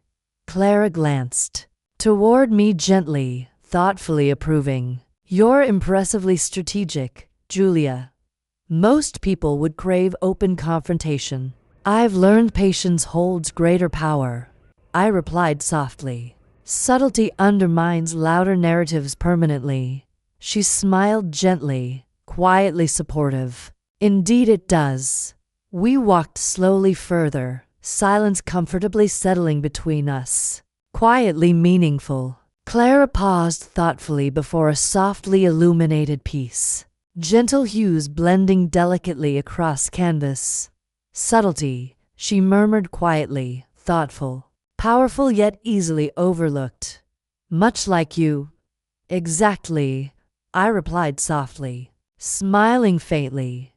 Clara glanced toward me gently, thoughtfully approving. You're impressively strategic, Julia. Most people would crave open confrontation. I've learned patience holds greater power, I replied softly. Subtlety undermines louder narratives permanently. She smiled gently, quietly supportive. Indeed it does. We walked slowly further, silence comfortably settling between us. Quietly meaningful. Clara paused thoughtfully before a softly illuminated piece. Gentle hues blending delicately across canvas. Subtlety, she murmured quietly, thoughtful. Powerful yet easily overlooked. Much like you. Exactly, I replied softly, smiling faintly.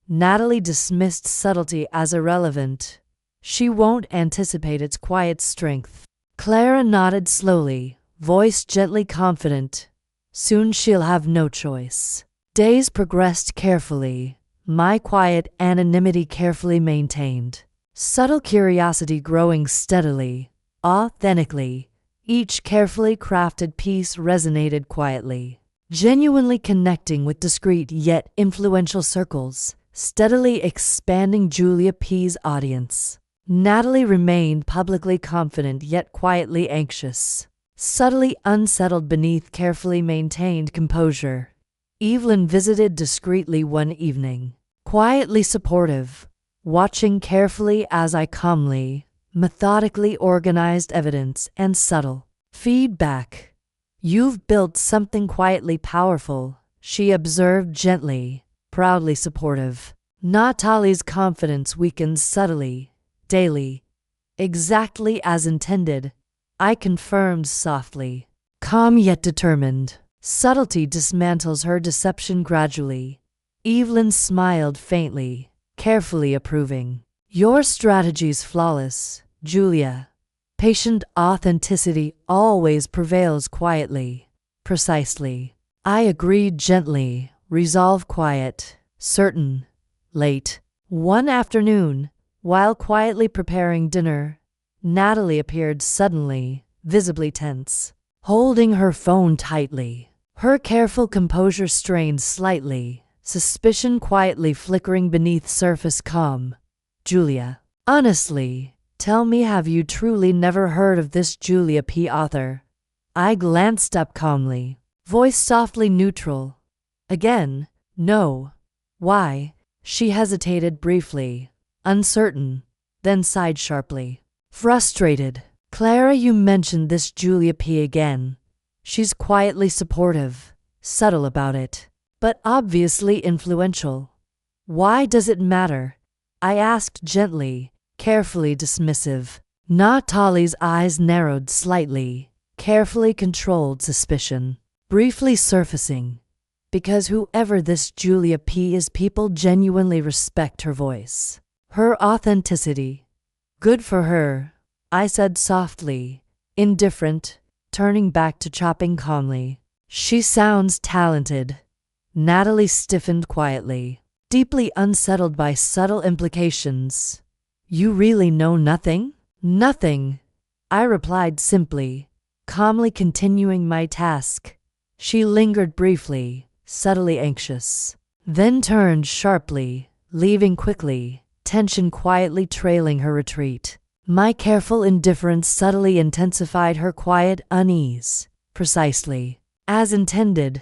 Natalie dismissed subtlety as irrelevant. She won't anticipate its quiet strength. Clara nodded slowly, voice gently confident. Soon she'll have no choice. Days progressed carefully, my quiet anonymity carefully maintained. Subtle curiosity growing steadily, authentically. Each carefully crafted piece resonated quietly, genuinely connecting with discreet yet influential circles, steadily expanding Julia P's audience. Natalie remained publicly confident yet quietly anxious, subtly unsettled beneath carefully maintained composure. Evelyn visited discreetly one evening, quietly supportive, watching carefully as I calmly, methodically organized evidence and subtle feedback. "You've built something quietly powerful," she observed gently, proudly supportive. Natalie's confidence weakened subtly, daily. "Exactly as intended," I confirmed softly. Calm yet determined. Subtlety dismantles her deception gradually. Evelyn smiled faintly, carefully approving. "Your strategy's flawless, Julia. Patient authenticity always prevails quietly." "Precisely." I agreed gently, resolve quiet, certain. Late one afternoon, while quietly preparing dinner, Natalie appeared suddenly, visibly tense, holding her phone tightly. Her careful composure strained slightly, suspicion quietly flickering beneath surface calm. "Julia, honestly, tell me, have you truly never heard of this Julia P. author?" I glanced up calmly, voice softly neutral. "Again, no." "Why?" She hesitated briefly, uncertain, then sighed sharply. Frustrated. "Clara, you mentioned this Julia P. again. She's quietly supportive, subtle about it, but obviously influential. Why does it matter?" I asked gently, carefully dismissive. Natalie's eyes narrowed slightly, carefully controlled suspicion, briefly surfacing. "Because whoever this Julia P. is, people genuinely respect her voice, her authenticity." "Good for her," I said softly, indifferent, turning back to chopping calmly. "She sounds talented." Natalie stiffened quietly, deeply unsettled by subtle implications. "You really know nothing?" "Nothing," I replied simply, calmly continuing my task. She lingered briefly, subtly anxious, then turned sharply, leaving quickly, tension quietly trailing her retreat. My careful indifference subtly intensified her quiet unease. Precisely as intended.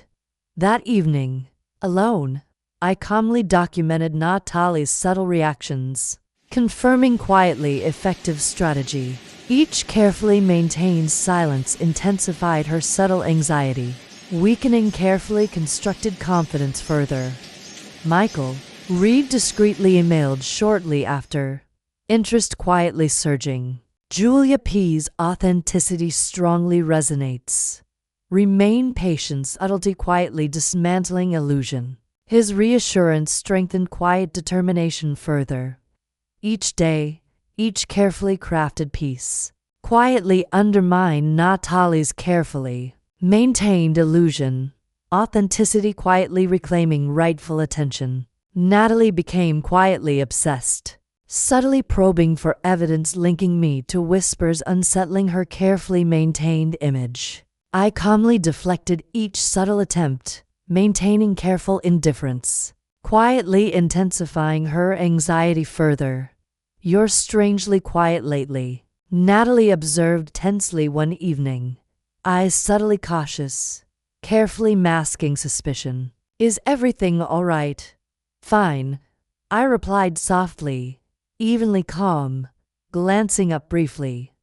That evening, alone, I calmly documented Natalie's subtle reactions, confirming quietly effective strategy. Each carefully maintained silence intensified her subtle anxiety, weakening carefully constructed confidence further. "Michael," Reed discreetly emailed shortly after, interest quietly surging. "Julia P.'s authenticity strongly resonates. Remain patient," subtlety quietly dismantling illusion. His reassurance strengthened quiet determination further. Each day, each carefully crafted piece, quietly undermined Natalie's carefully maintained illusion, authenticity quietly reclaiming rightful attention. Natalie became quietly obsessed, subtly probing for evidence linking me to whispers, unsettling her carefully maintained image. I calmly deflected each subtle attempt, maintaining careful indifference, quietly intensifying her anxiety further. "You're strangely quiet lately," Natalie observed tensely one evening, eyes subtly cautious, carefully masking suspicion. "Is everything all right?" "Fine," I replied softly, evenly calm, glancing up briefly.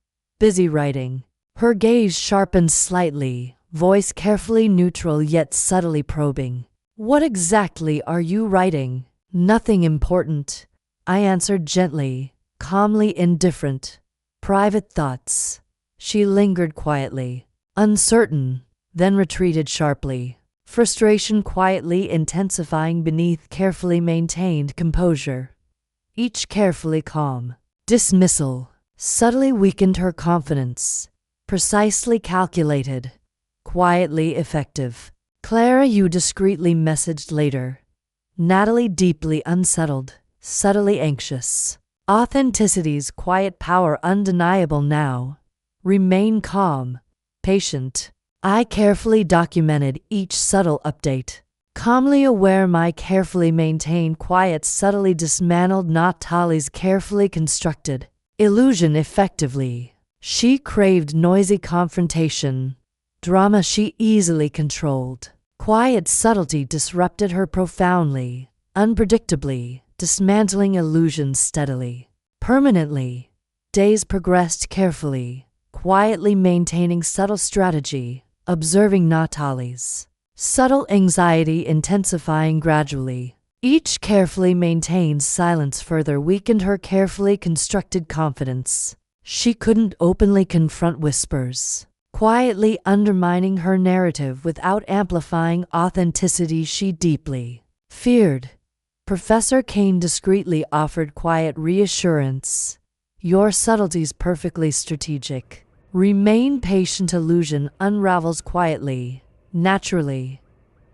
"Busy writing." Her gaze sharpened slightly, voice carefully neutral yet subtly probing. "What exactly are you writing?" "Nothing important," I answered gently, calmly indifferent. "Private thoughts." She lingered quietly, uncertain, then retreated sharply, frustration quietly intensifying beneath carefully maintained composure. Each carefully calm dismissal subtly weakened her confidence, precisely calculated, quietly effective. "Clara," you discreetly messaged later. Natalie deeply unsettled, subtly anxious. Authenticity's quiet power undeniable now. Remain calm, patient. I carefully documented each subtle update. Calmly aware my carefully maintained quiet subtly dismantled Natali's carefully constructed illusion effectively. She craved noisy confrontation. Drama she easily controlled. Quiet subtlety disrupted her profoundly, unpredictably, dismantling illusions steadily, permanently. Days progressed carefully, quietly maintaining subtle strategy, observing Natali's subtle anxiety intensifying gradually. Each carefully maintained silence further weakened her carefully constructed confidence. She couldn't openly confront whispers, quietly undermining her narrative without amplifying authenticity she deeply feared. Professor Kane discreetly offered quiet reassurance. Your subtlety's perfectly strategic. Remain patient. Illusion unravels quietly, naturally.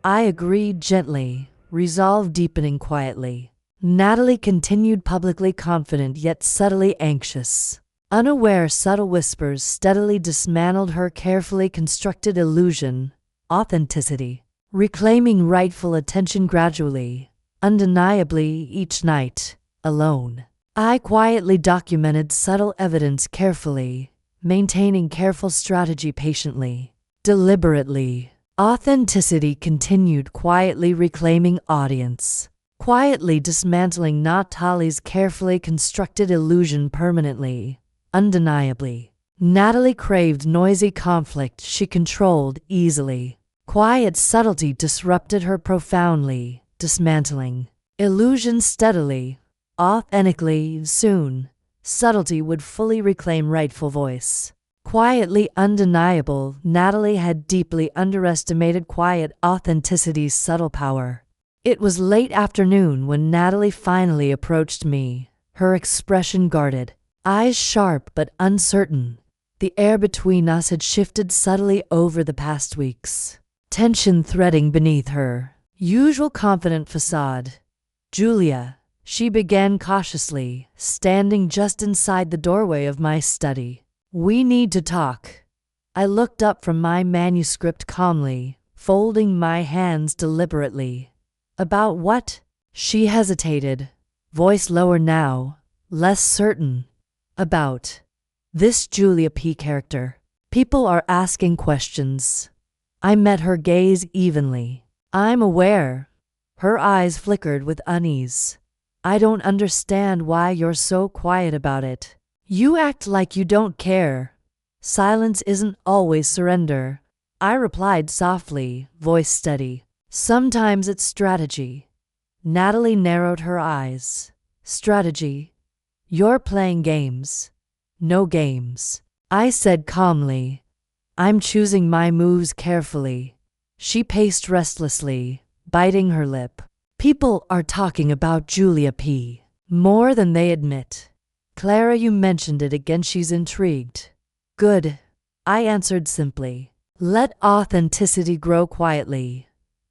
I agreed gently, resolve deepening quietly. Natalie continued publicly confident yet subtly anxious. Unaware subtle whispers steadily dismantled her carefully constructed illusion, authenticity, reclaiming rightful attention gradually, undeniably each night, alone. I quietly documented subtle evidence carefully, maintaining careful strategy patiently, deliberately. Authenticity continued quietly reclaiming audience, quietly dismantling Natali's carefully constructed illusion permanently, undeniably. Natalie craved noisy conflict she controlled easily. Quiet subtlety disrupted her profoundly, dismantling illusion steadily, authentically. Soon, subtlety would fully reclaim rightful voice. Quietly undeniable, Natalie had deeply underestimated quiet authenticity's subtle power. It was late afternoon when Natalie finally approached me, her expression guarded, eyes sharp but uncertain. The air between us had shifted subtly over the past weeks, tension threading beneath her usual confident facade. Julia, she began cautiously, standing just inside the doorway of my study. We need to talk. I looked up from my manuscript calmly, folding my hands deliberately. About what? She hesitated, voice lower now, less certain. About this Julia P. character. People are asking questions. I met her gaze evenly. I'm aware. Her eyes flickered with unease. I don't understand why you're so quiet about it. You act like you don't care. Silence isn't always surrender. I replied softly, voice steady. Sometimes it's strategy. Natalie narrowed her eyes. Strategy? You're playing games. No games. I said calmly. I'm choosing my moves carefully. She paced restlessly, biting her lip. People are talking about Julia P. more than they admit. Clara, you mentioned it again. She's intrigued. Good. I answered simply. Let authenticity grow quietly.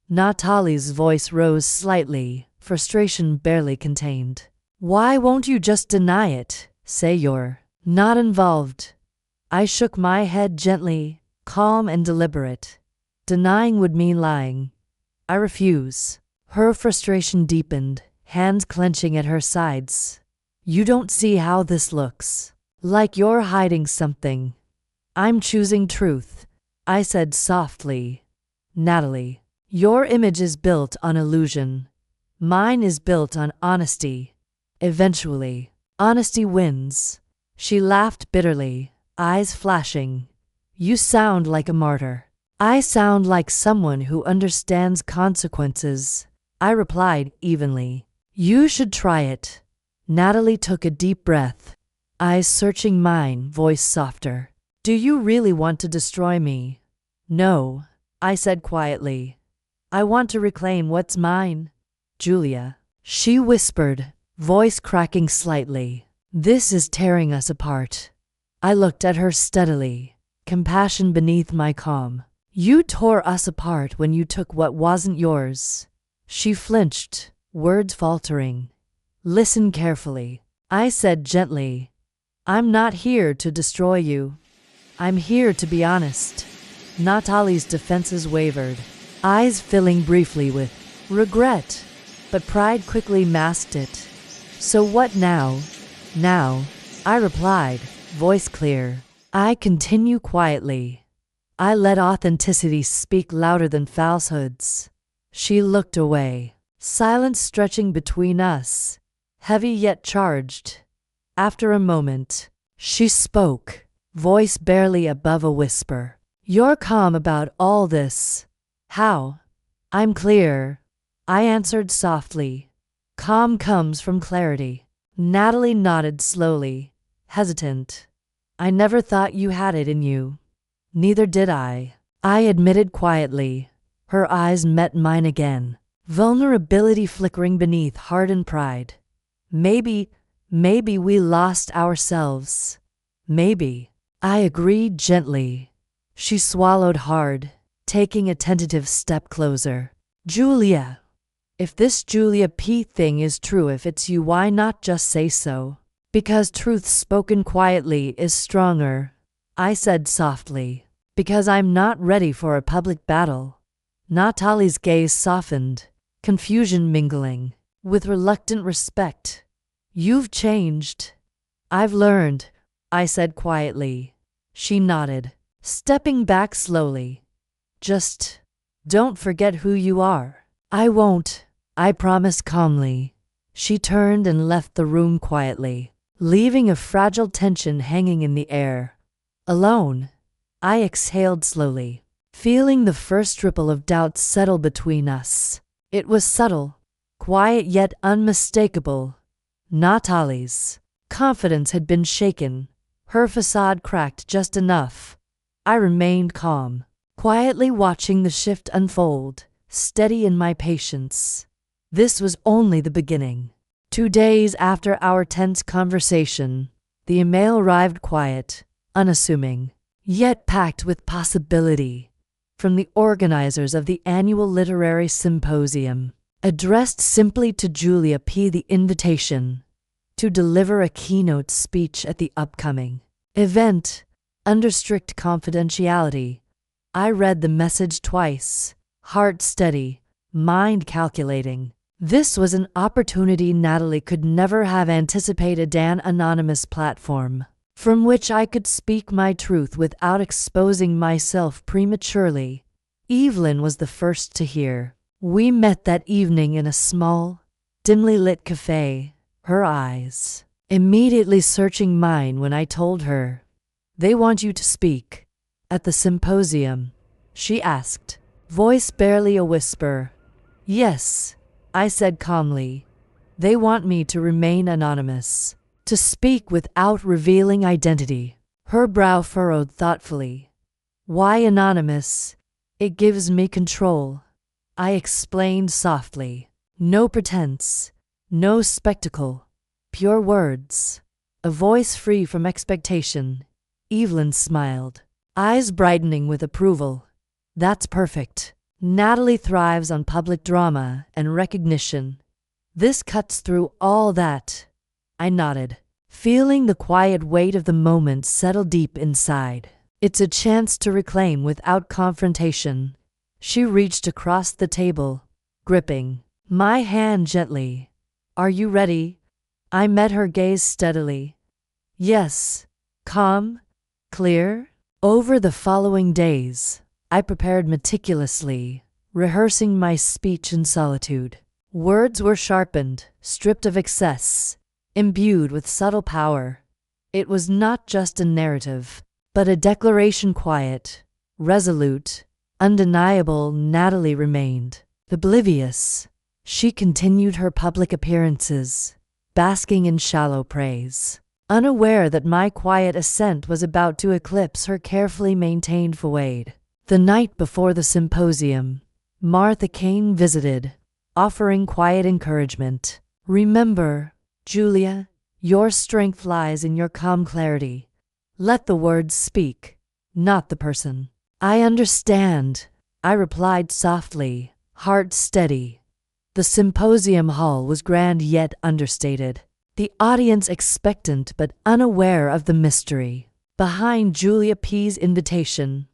Natalie's voice rose slightly, frustration barely contained. Why won't you just deny it? Say you're not involved. I shook my head gently, calm and deliberate. Denying would mean lying. I refuse. Her frustration deepened, hands clenching at her sides. You don't see how this looks. Like you're hiding something. I'm choosing truth, I said softly. Natalie, your image is built on illusion. Mine is built on honesty. Eventually, honesty wins. She laughed bitterly, eyes flashing. You sound like a martyr. I sound like someone who understands consequences. I replied evenly. You should try it. Natalie took a deep breath, eyes searching mine, voice softer. Do you really want to destroy me? No, I said quietly. I want to reclaim what's mine. Julia, she whispered, voice cracking slightly. This is tearing us apart. I looked at her steadily, compassion beneath my calm. You tore us apart when you took what wasn't yours. She flinched, words faltering. Listen carefully, I said gently. I'm not here to destroy you. I'm here to be honest. Natalie's defenses wavered, eyes filling briefly with regret, but pride quickly masked it. So what now? Now, I replied, voice clear. I continue quietly. I let authenticity speak louder than falsehoods. She looked away, silence stretching between us, heavy yet charged. After a moment, she spoke, voice barely above a whisper. You're calm about all this. How? I'm clear, I answered softly. Calm comes from clarity. Natalie nodded slowly, hesitant. I never thought you had it in you. Neither did I admitted quietly. Her eyes met mine again, vulnerability flickering beneath hardened pride. Maybe we lost ourselves. Maybe. I agreed gently. She swallowed hard, taking a tentative step closer. Julia. If this Julia P thing is true, if it's you, why not just say so? Because truth spoken quietly is stronger, I said softly. Because I'm not ready for a public battle. Natalie's gaze softened, confusion mingling with reluctant respect. You've changed. I've learned, I said quietly. She nodded, stepping back slowly. Just don't forget who you are. I won't, I promised calmly. She turned and left the room quietly, leaving a fragile tension hanging in the air. Alone, I exhaled slowly, feeling the first ripple of doubt settle between us. It was subtle, quiet yet unmistakable. Natalie's confidence had been shaken, her facade cracked just enough. I remained calm, quietly watching the shift unfold, steady in my patience. This was only the beginning. 2 days after our tense conversation, the email arrived quiet, unassuming, yet packed with possibility. From the organizers of the annual literary symposium, addressed simply to Julia P. The invitation to deliver a keynote speech at the upcoming event, under strict confidentiality. I read the message twice, heart steady, mind calculating. This was an opportunity Natalie could never have anticipated, an anonymous platform from which I could speak my truth without exposing myself prematurely. Evelyn was the first to hear. We met that evening in a small, dimly lit cafe, her eyes immediately searching mine when I told her, "They want you to speak at the symposium," she asked, voice barely a whisper. "Yes," I said calmly. "They want me to remain anonymous, to speak without revealing identity." Her brow furrowed thoughtfully. "Why anonymous? It gives me control," I explained softly. "No pretense, no spectacle, pure words." A voice free from expectation. Evelyn smiled, eyes brightening with approval. "That's perfect. Natalie thrives on public drama and recognition. This cuts through all that." I nodded, feeling the quiet weight of the moment settle deep inside. It's a chance to reclaim without confrontation. She reached across the table, gripping my hand gently. "Are you ready?" I met her gaze steadily. "Yes." Calm, clear. Over the following days, I prepared meticulously, rehearsing my speech in solitude. Words were sharpened, stripped of excess, imbued with subtle power. It was not just a narrative, but a declaration, quiet, resolute, undeniable. Natalie remained oblivious. She continued her public appearances, basking in shallow praise, unaware that my quiet ascent was about to eclipse her carefully maintained facade. The night before the symposium, Martha Kane visited, offering quiet encouragement. "Remember, Julia, your strength lies in your calm clarity. Let the words speak, not the person." "I understand," I replied softly, heart steady. The symposium hall was grand yet understated, the audience expectant but unaware of the mystery behind Julia P.'s invitation.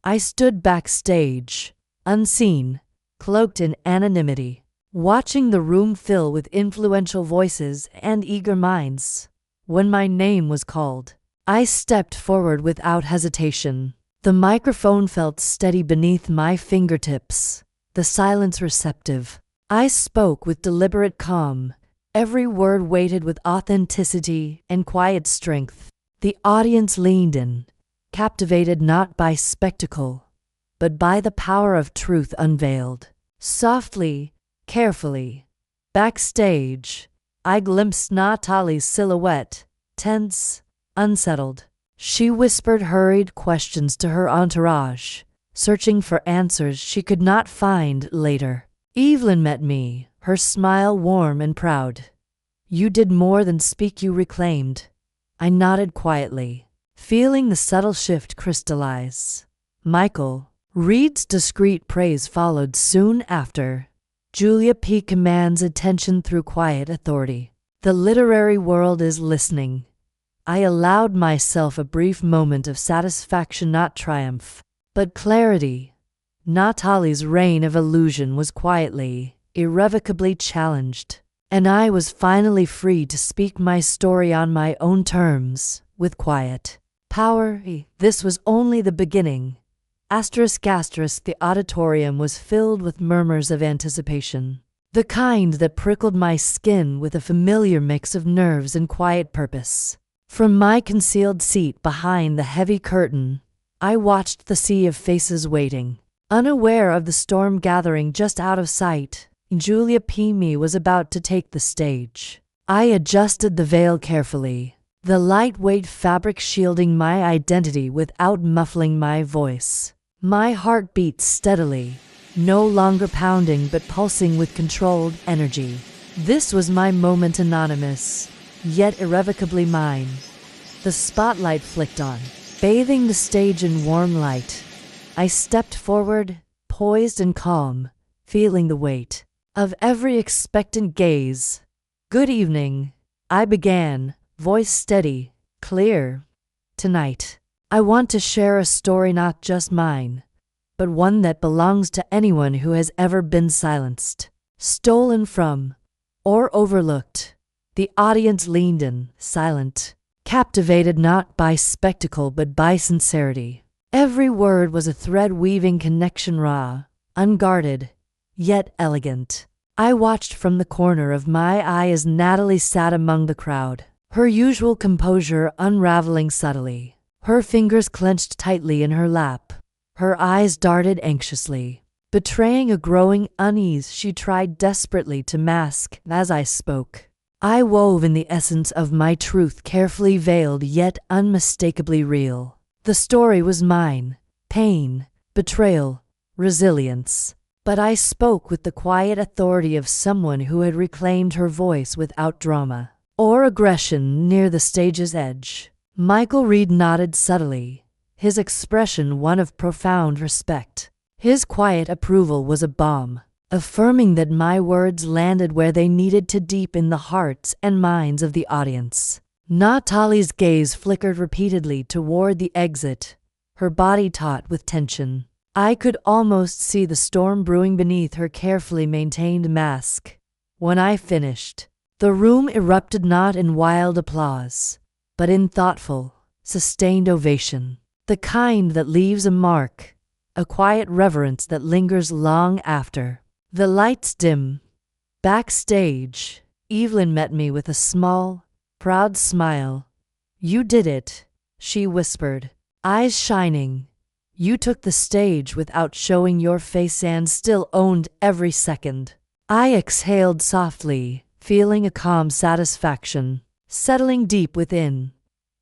I stood backstage, unseen, cloaked in anonymity, watching the room fill with influential voices and eager minds. When my name was called, I stepped forward without hesitation. The microphone felt steady beneath my fingertips, the silence receptive. I spoke with deliberate calm, every word weighted with authenticity and quiet strength. The audience leaned in, captivated not by spectacle, but by the power of truth unveiled. Softly, carefully, backstage, I glimpsed Natalie's silhouette, tense, unsettled. She whispered hurried questions to her entourage, searching for answers she could not find later. Evelyn met me, her smile warm and proud. "You did more than speak, you reclaimed." I nodded quietly, feeling the subtle shift crystallize. Michael Reed's discreet praise followed soon after. Julia P. commands attention through quiet authority. The literary world is listening. I allowed myself a brief moment of satisfaction, not triumph, but clarity. Natalie's reign of illusion was quietly, irrevocably challenged, and I was finally free to speak my story on my own terms, with quiet power. This was only the beginning. The auditorium was filled with murmurs of anticipation, the kind that prickled my skin with a familiar mix of nerves and quiet purpose. From my concealed seat behind the heavy curtain, I watched the sea of faces waiting. Unaware of the storm gathering just out of sight, Julia P. Me was about to take the stage. I adjusted the veil carefully, the lightweight fabric shielding my identity without muffling my voice. My heart beat steadily, no longer pounding but pulsing with controlled energy. This was my moment, anonymous, yet irrevocably mine. The spotlight flicked on, bathing the stage in warm light. I stepped forward, poised and calm, feeling the weight of every expectant gaze. "Good evening," I began, voice steady, clear. "Tonight, I want to share a story not just mine, but one that belongs to anyone who has ever been silenced, stolen from, or overlooked." The audience leaned in, silent, captivated not by spectacle but by sincerity. Every word was a thread weaving connection, raw, unguarded, yet elegant. I watched from the corner of my eye as Natalie sat among the crowd, her usual composure unraveling subtly. Her fingers clenched tightly in her lap. Her eyes darted anxiously, betraying a growing unease she tried desperately to mask. As I spoke, I wove in the essence of my truth, carefully veiled yet unmistakably real. The story was mine, pain, betrayal, resilience. But I spoke with the quiet authority of someone who had reclaimed her voice without drama or aggression. Near the stage's edge, Michael Reed nodded subtly, his expression one of profound respect. His quiet approval was a balm, affirming that my words landed where they needed to, deep in the hearts and minds of the audience. Natalie's gaze flickered repeatedly toward the exit, her body taut with tension. I could almost see the storm brewing beneath her carefully maintained mask. When I finished, the room erupted not in wild applause, but in thoughtful, sustained ovation, the kind that leaves a mark, a quiet reverence that lingers long after. The lights dim. Backstage, Evelyn met me with a small, proud smile. "You did it," she whispered, eyes shining. "You took the stage without showing your face and still owned every second." I exhaled softly, feeling a calm satisfaction settling deep within.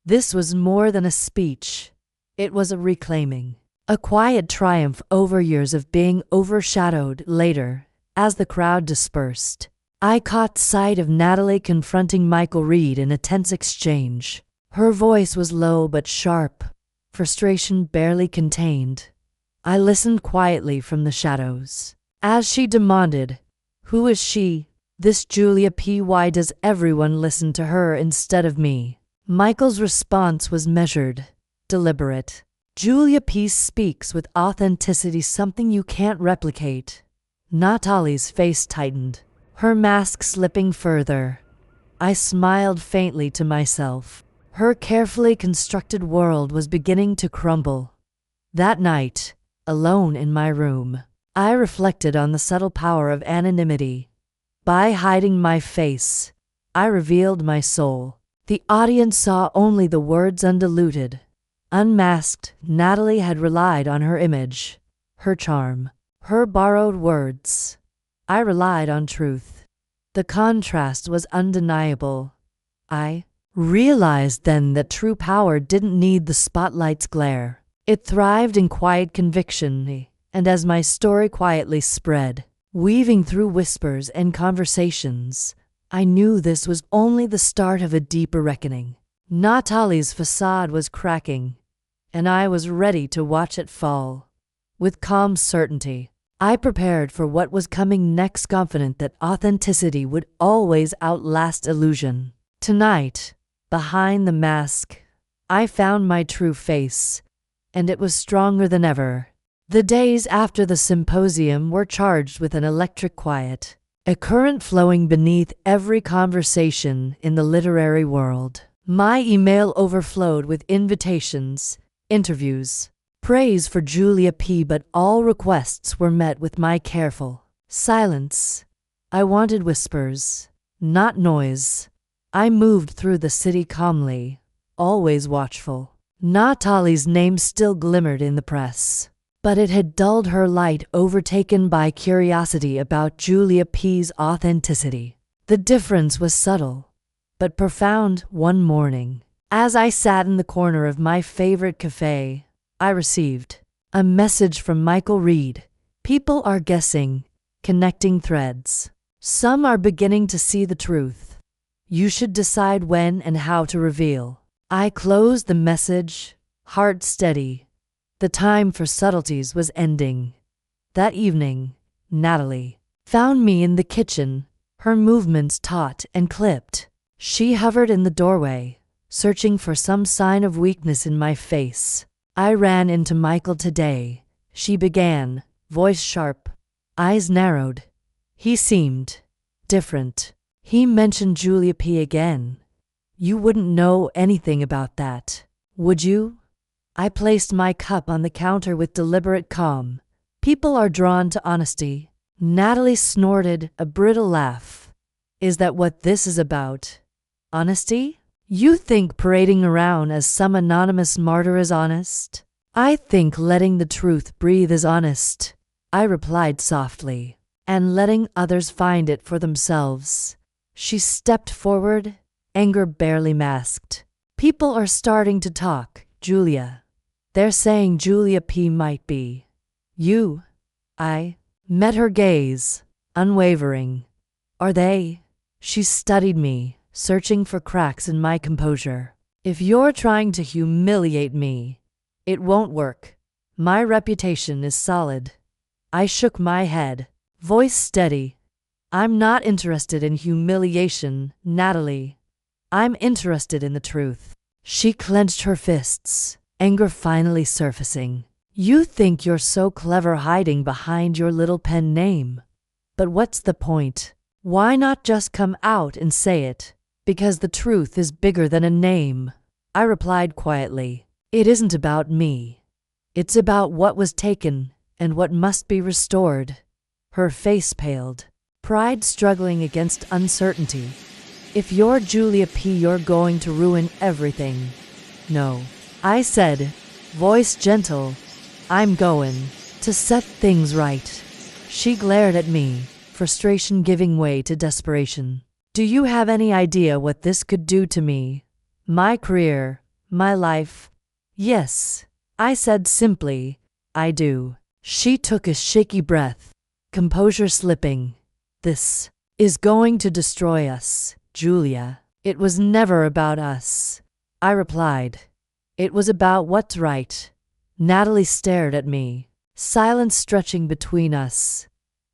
This was more than a speech. It was a reclaiming, a quiet triumph over years of being overshadowed. Later, as the crowd dispersed, I caught sight of Natalie confronting Michael Reed in a tense exchange. Her voice was low but sharp, frustration barely contained. I listened quietly from the shadows as she demanded, "Who is she, this Julia P? Why does everyone listen to her instead of me?" Michael's response was measured, deliberate. Julia P. speaks with authenticity, something you can't replicate. Natalie's face tightened, her mask slipping further. I smiled faintly to myself. Her carefully constructed world was beginning to crumble. That night, alone in my room, I reflected on the subtle power of anonymity. By hiding my face, I revealed my soul. The audience saw only the words undiluted. Unmasked, Natalie had relied on her image, her charm, her borrowed words. I relied on truth. The contrast was undeniable. I realized then that true power didn't need the spotlight's glare. It thrived in quiet conviction, and as my story quietly spread, weaving through whispers and conversations, I knew this was only the start of a deeper reckoning. Natalie's facade was cracking, and I was ready to watch it fall. With calm certainty, I prepared for what was coming next, confident that authenticity would always outlast illusion. Tonight, behind the mask, I found my true face, and it was stronger than ever. The days after the symposium were charged with an electric quiet, a current flowing beneath every conversation in the literary world. My email overflowed with invitations, interviews, praise for Julia P., but all requests were met with my careful silence. I wanted whispers, not noise. I moved through the city calmly, always watchful. Natalie's name still glimmered in the press, but it had dulled her light, overtaken by curiosity about Julia P.'s authenticity. The difference was subtle, but profound. One morning, as I sat in the corner of my favorite cafe, I received a message from Michael Reed. People are guessing, connecting threads. Some are beginning to see the truth. You should decide when and how to reveal. I closed the message, heart steady. The time for subtleties was ending. That evening, Natalie found me in the kitchen, her movements taut and clipped. She hovered in the doorway, searching for some sign of weakness in my face. I ran into Michael today, she began, voice sharp, eyes narrowed. He seemed different. He mentioned Julia P. again. You wouldn't know anything about that, would you? I placed my cup on the counter with deliberate calm. People are drawn to honesty. Natalie snorted, a brittle laugh. Is that what this is about? Honesty? You think parading around as some anonymous martyr is honest? I think letting the truth breathe is honest, I replied softly, and letting others find it for themselves. She stepped forward, anger barely masked. People are starting to talk, Julia. They're saying Julia P. might be you. I met her gaze, unwavering. Are they? She studied me, searching for cracks in my composure. If you're trying to humiliate me, it won't work. My reputation is solid. I shook my head, voice steady. I'm not interested in humiliation, Natalie. I'm interested in the truth. She clenched her fists, anger finally surfacing. You think you're so clever hiding behind your little pen name. But what's the point? Why not just come out and say it? Because the truth is bigger than a name, I replied quietly. It isn't about me. It's about what was taken and what must be restored. Her face paled, pride struggling against uncertainty. If you're Julia P., you're going to ruin everything. No, I said, voice gentle. I'm going to set things right. She glared at me, frustration giving way to desperation. Do you have any idea what this could do to me? My career, my life? Yes, I said simply, I do. She took a shaky breath, composure slipping. This is going to destroy us, Julia. It was never about us, I replied. It was about what's right. Natalie stared at me, silence stretching between us.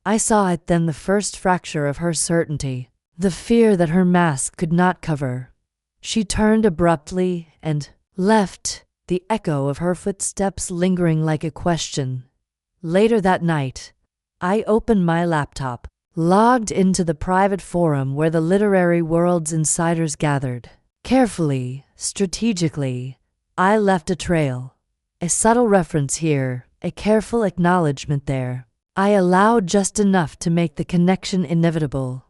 I saw it then, the first fracture of her certainty, the fear that her mask could not cover. She turned abruptly and left the echo of her footsteps lingering like a question. Later that night, I opened my laptop, logged into the private forum where the literary world's insiders gathered. Carefully, strategically, I left a trail. A subtle reference here, a careful acknowledgement there. I allowed just enough to make the connection inevitable.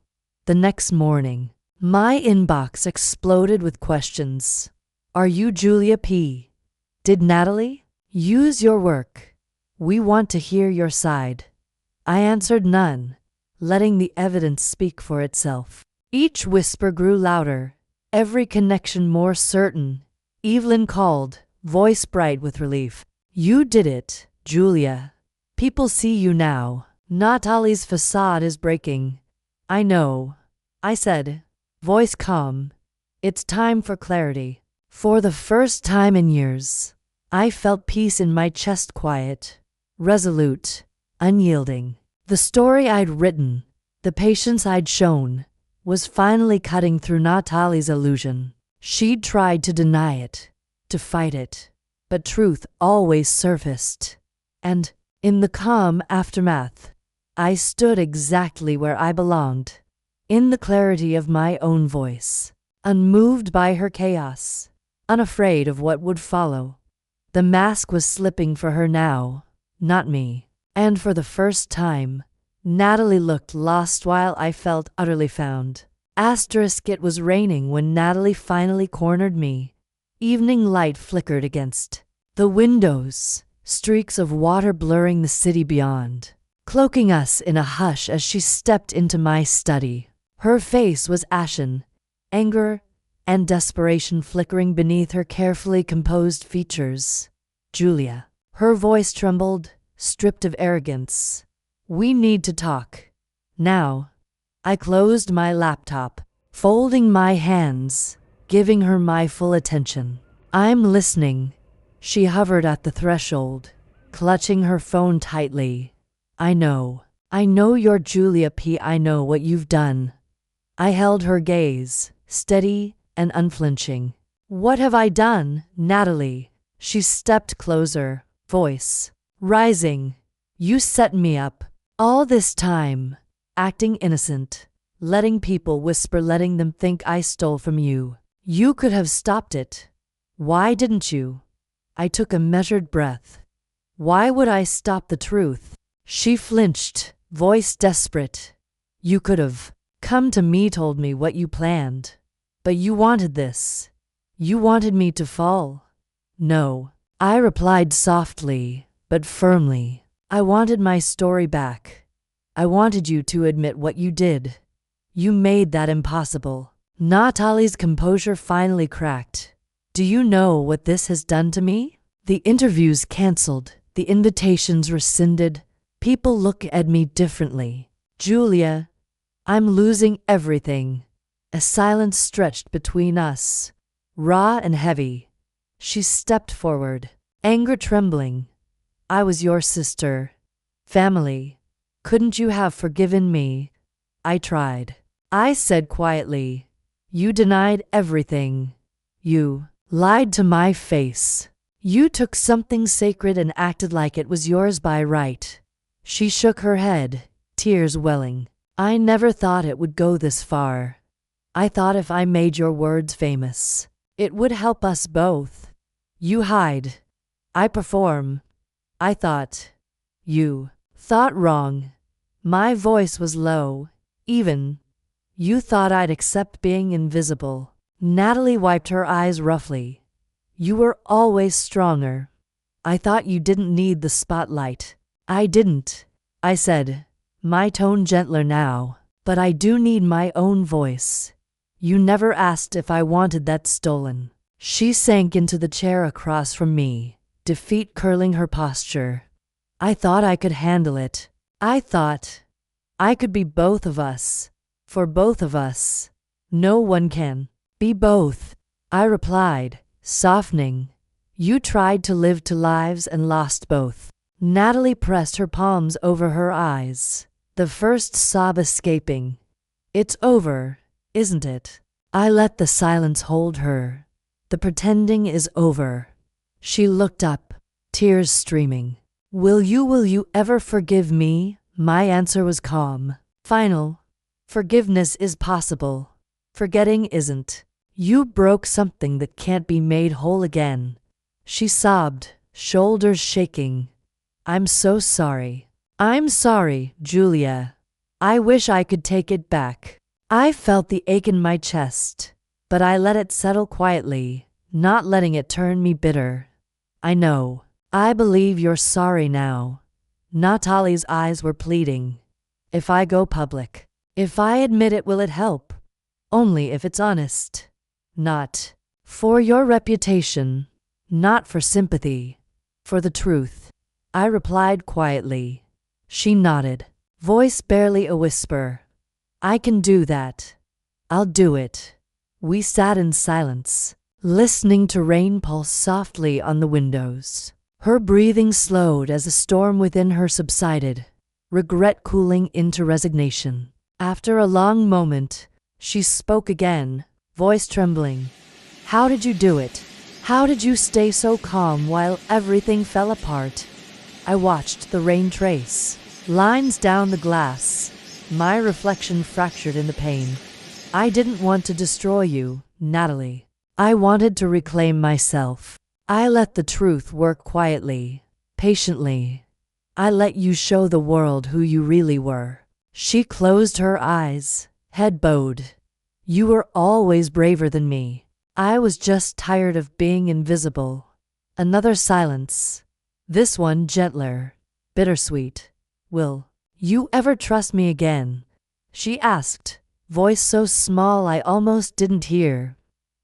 The next morning, my inbox exploded with questions. Are you Julia P? Did Natalie use your work? We want to hear your side. I answered none, letting the evidence speak for itself. Each whisper grew louder, every connection more certain. Evelyn called, voice bright with relief. You did it, Julia. People see you now. Natalie's facade is breaking. I know, I said, voice calm. It's time for clarity. For the first time in years, I felt peace in my chest, quiet, resolute, unyielding. The story I'd written, the patience I'd shown, was finally cutting through Natalie's illusion. She'd tried to deny it, to fight it, but truth always surfaced. And, in the calm aftermath, I stood exactly where I belonged, in the clarity of my own voice, unmoved by her chaos, unafraid of what would follow. The mask was slipping for her now, not me. And for the first time, Natalie looked lost while I felt utterly found. It was raining when Natalie finally cornered me. Evening light flickered against the windows, streaks of water blurring the city beyond, cloaking us in a hush as she stepped into my study. Her face was ashen, anger and desperation flickering beneath her carefully composed features. Julia. Her voice trembled, stripped of arrogance. We need to talk. Now. I closed my laptop, folding my hands, giving her my full attention. I'm listening. She hovered at the threshold, clutching her phone tightly. I know you're Julia P. I know what you've done. I held her gaze, steady and unflinching. What have I done, Natalie? She stepped closer, voice rising. You set me up. All this time, acting innocent, letting people whisper, letting them think I stole from you. You could have stopped it. Why didn't you? I took a measured breath. Why would I stop the truth? She flinched, voice desperate. You could have come to me, told me what you planned. But you wanted this. You wanted me to fall. No, I replied softly, but firmly. I wanted my story back. I wanted you to admit what you did. You made that impossible. Natalie's composure finally cracked. Do you know what this has done to me? The interviews canceled, the invitations rescinded. People look at me differently. Julia, I'm losing everything. A silence stretched between us, raw and heavy. She stepped forward, anger trembling. I was your sister. Family. Couldn't you have forgiven me? I tried. I said quietly, you denied everything. You lied to my face. You took something sacred and acted like it was yours by right. She shook her head, tears welling. I never thought it would go this far. I thought if I made your words famous, it would help us both. You hide. I perform. I thought. You thought wrong. My voice was low, even. You thought I'd accept being invisible. Natalie wiped her eyes roughly. You were always stronger. I thought you didn't need the spotlight. I didn't, I said, my tone gentler now. But I do need my own voice. You never asked if I wanted that stolen. She sank into the chair across from me, defeat curling her posture. I thought I could handle it. I thought I could be both of us. For both of us. No one can be both, I replied, softening. You tried to live two lives and lost both. Natalie pressed her palms over her eyes, the first sob escaping. It's over, isn't it? I let the silence hold her. The pretending is over. She looked up, tears streaming. Will you ever forgive me? My answer was calm. Final. Forgiveness is possible. Forgetting isn't. You broke something that can't be made whole again. She sobbed, shoulders shaking. I'm so sorry. I'm sorry, Julia. I wish I could take it back. I felt the ache in my chest, but I let it settle quietly, not letting it turn me bitter. I know. I believe you're sorry now. Natalie's eyes were pleading. If I go public, if I admit it, will it help? Only if it's honest. Not for your reputation, not for sympathy, for the truth. I replied quietly. She nodded, voice barely a whisper. I can do that. I'll do it. We sat in silence, listening to rain pulse softly on the windows. Her breathing slowed as the storm within her subsided, regret cooling into resignation. After a long moment, she spoke again, voice trembling. How did you do it? How did you stay so calm while everything fell apart? I watched the rain trace lines down the glass, my reflection fractured in the pain. I didn't want to destroy you, Natalie. I wanted to reclaim myself. I let the truth work quietly, patiently. I let you show the world who you really were. She closed her eyes, head bowed. You were always braver than me. I was just tired of being invisible. Another silence. This one gentler, bittersweet. Will you ever trust me again? She asked, voice so small I almost didn't hear.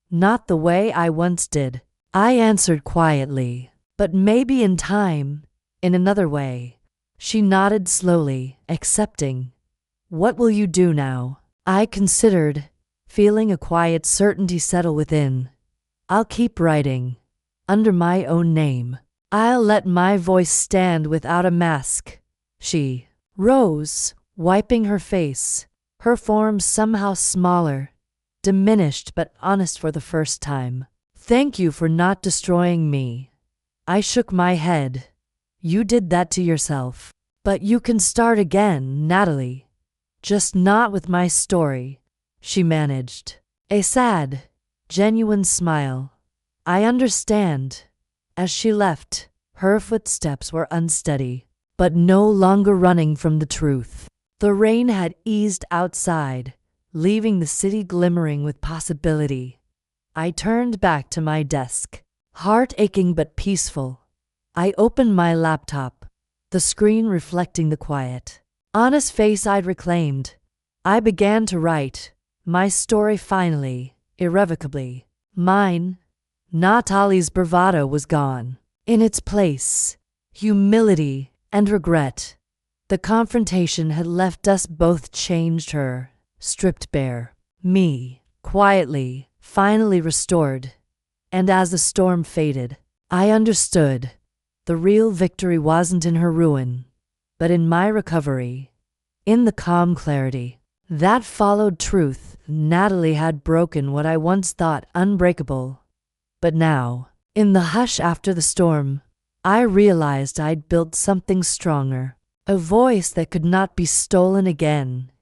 Not the way I once did. I answered quietly, but maybe in time, in another way. She nodded slowly, accepting. What will you do now? I considered, feeling a quiet certainty settle within. I'll keep writing, under my own name. I'll let my voice stand without a mask. She rose, wiping her face, her form somehow smaller, diminished but honest for the first time. Thank you for not destroying me. I shook my head. You did that to yourself. But you can start again, Natalie. Just not with my story, she managed. A sad, genuine smile. I understand. As she left, her footsteps were unsteady, but no longer running from the truth. The rain had eased outside, leaving the city glimmering with possibility. I turned back to my desk, heart aching but peaceful. I opened my laptop, the screen reflecting the quiet, honest face I'd reclaimed. I began to write, my story finally, irrevocably. Mine. Natalie's bravado was gone. In its place, humility and regret. The confrontation had left us both changed, her, stripped bare. Me, quietly, finally restored. And as the storm faded, I understood. The real victory wasn't in her ruin, but in my recovery, in the calm clarity that followed truth. Natalie had broken what I once thought unbreakable. But now, in the hush after the storm, I realized I'd built something stronger, a voice that could not be stolen again.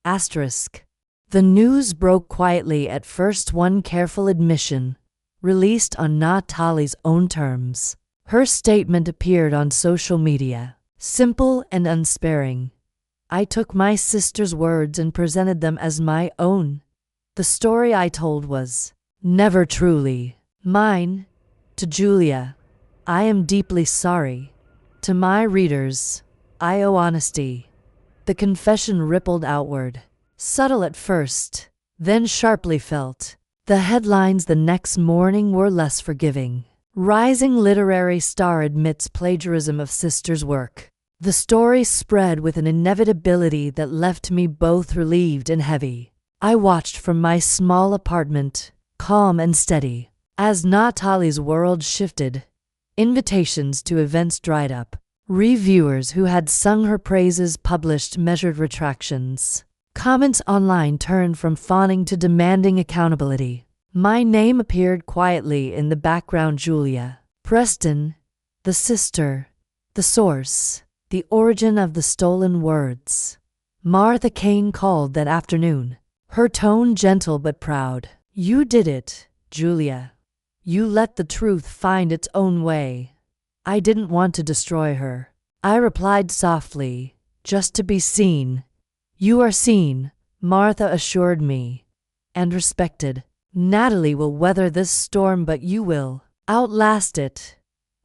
Asterisk. The news broke quietly at first, one careful admission, released on Natalie's own terms. Her statement appeared on social media, simple and unsparing. I took my sister's words and presented them as my own. The story I told was never truly mine. To Julia, I am deeply sorry. To my readers, I owe honesty. The confession rippled outward, subtle at first, then sharply felt. The headlines the next morning were less forgiving. Rising literary star admits plagiarism of sister's work. The story spread with an inevitability that left me both relieved and heavy. I watched from my small apartment, calm and steady. As Natalie's world shifted, invitations to events dried up. Reviewers who had sung her praises published measured retractions. Comments online turned from fawning to demanding accountability. My name appeared quietly in the background. Julia, Preston, the sister, the source, the origin of the stolen words. Martha Kane called that afternoon, her tone gentle but proud. You did it, Julia. You let the truth find its own way. I didn't want to destroy her. I replied softly, just to be seen. You are seen, Martha assured me, and respected. Natalie will weather this storm, but you will outlast it.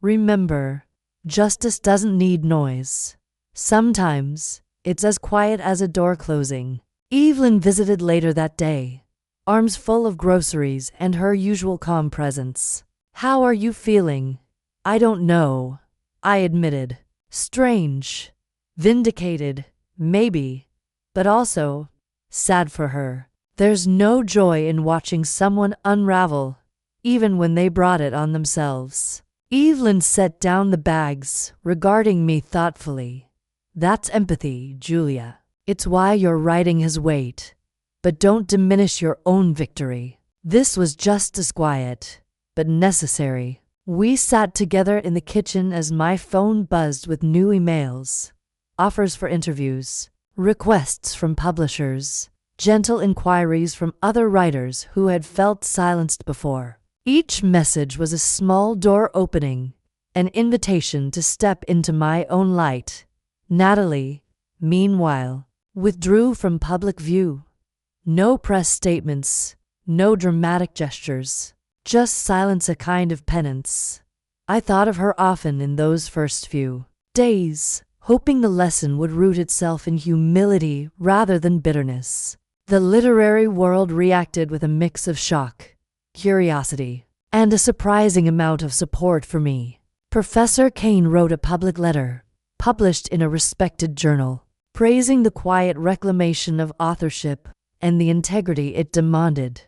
Remember, justice doesn't need noise. Sometimes, it's as quiet as a door closing. Evelyn visited later that day, arms full of groceries and her usual calm presence. How are you feeling? I don't know, I admitted. Strange. Vindicated, maybe, but also sad for her. There's no joy in watching someone unravel, even when they brought it on themselves. Evelyn set down the bags, regarding me thoughtfully. That's empathy, Julia. It's why your writing has weight. But don't diminish your own victory. This was just as quiet, but necessary. We sat together in the kitchen as my phone buzzed with new emails, offers for interviews, requests from publishers, gentle inquiries from other writers who had felt silenced before. Each message was a small door opening, an invitation to step into my own light. Natalie, meanwhile, withdrew from public view. No press statements, no dramatic gestures, just silence, a kind of penance. I thought of her often in those first few days, hoping the lesson would root itself in humility rather than bitterness. The literary world reacted with a mix of shock, curiosity, and a surprising amount of support for me. Professor Kane wrote a public letter, published in a respected journal, praising the quiet reclamation of authorship and the integrity it demanded.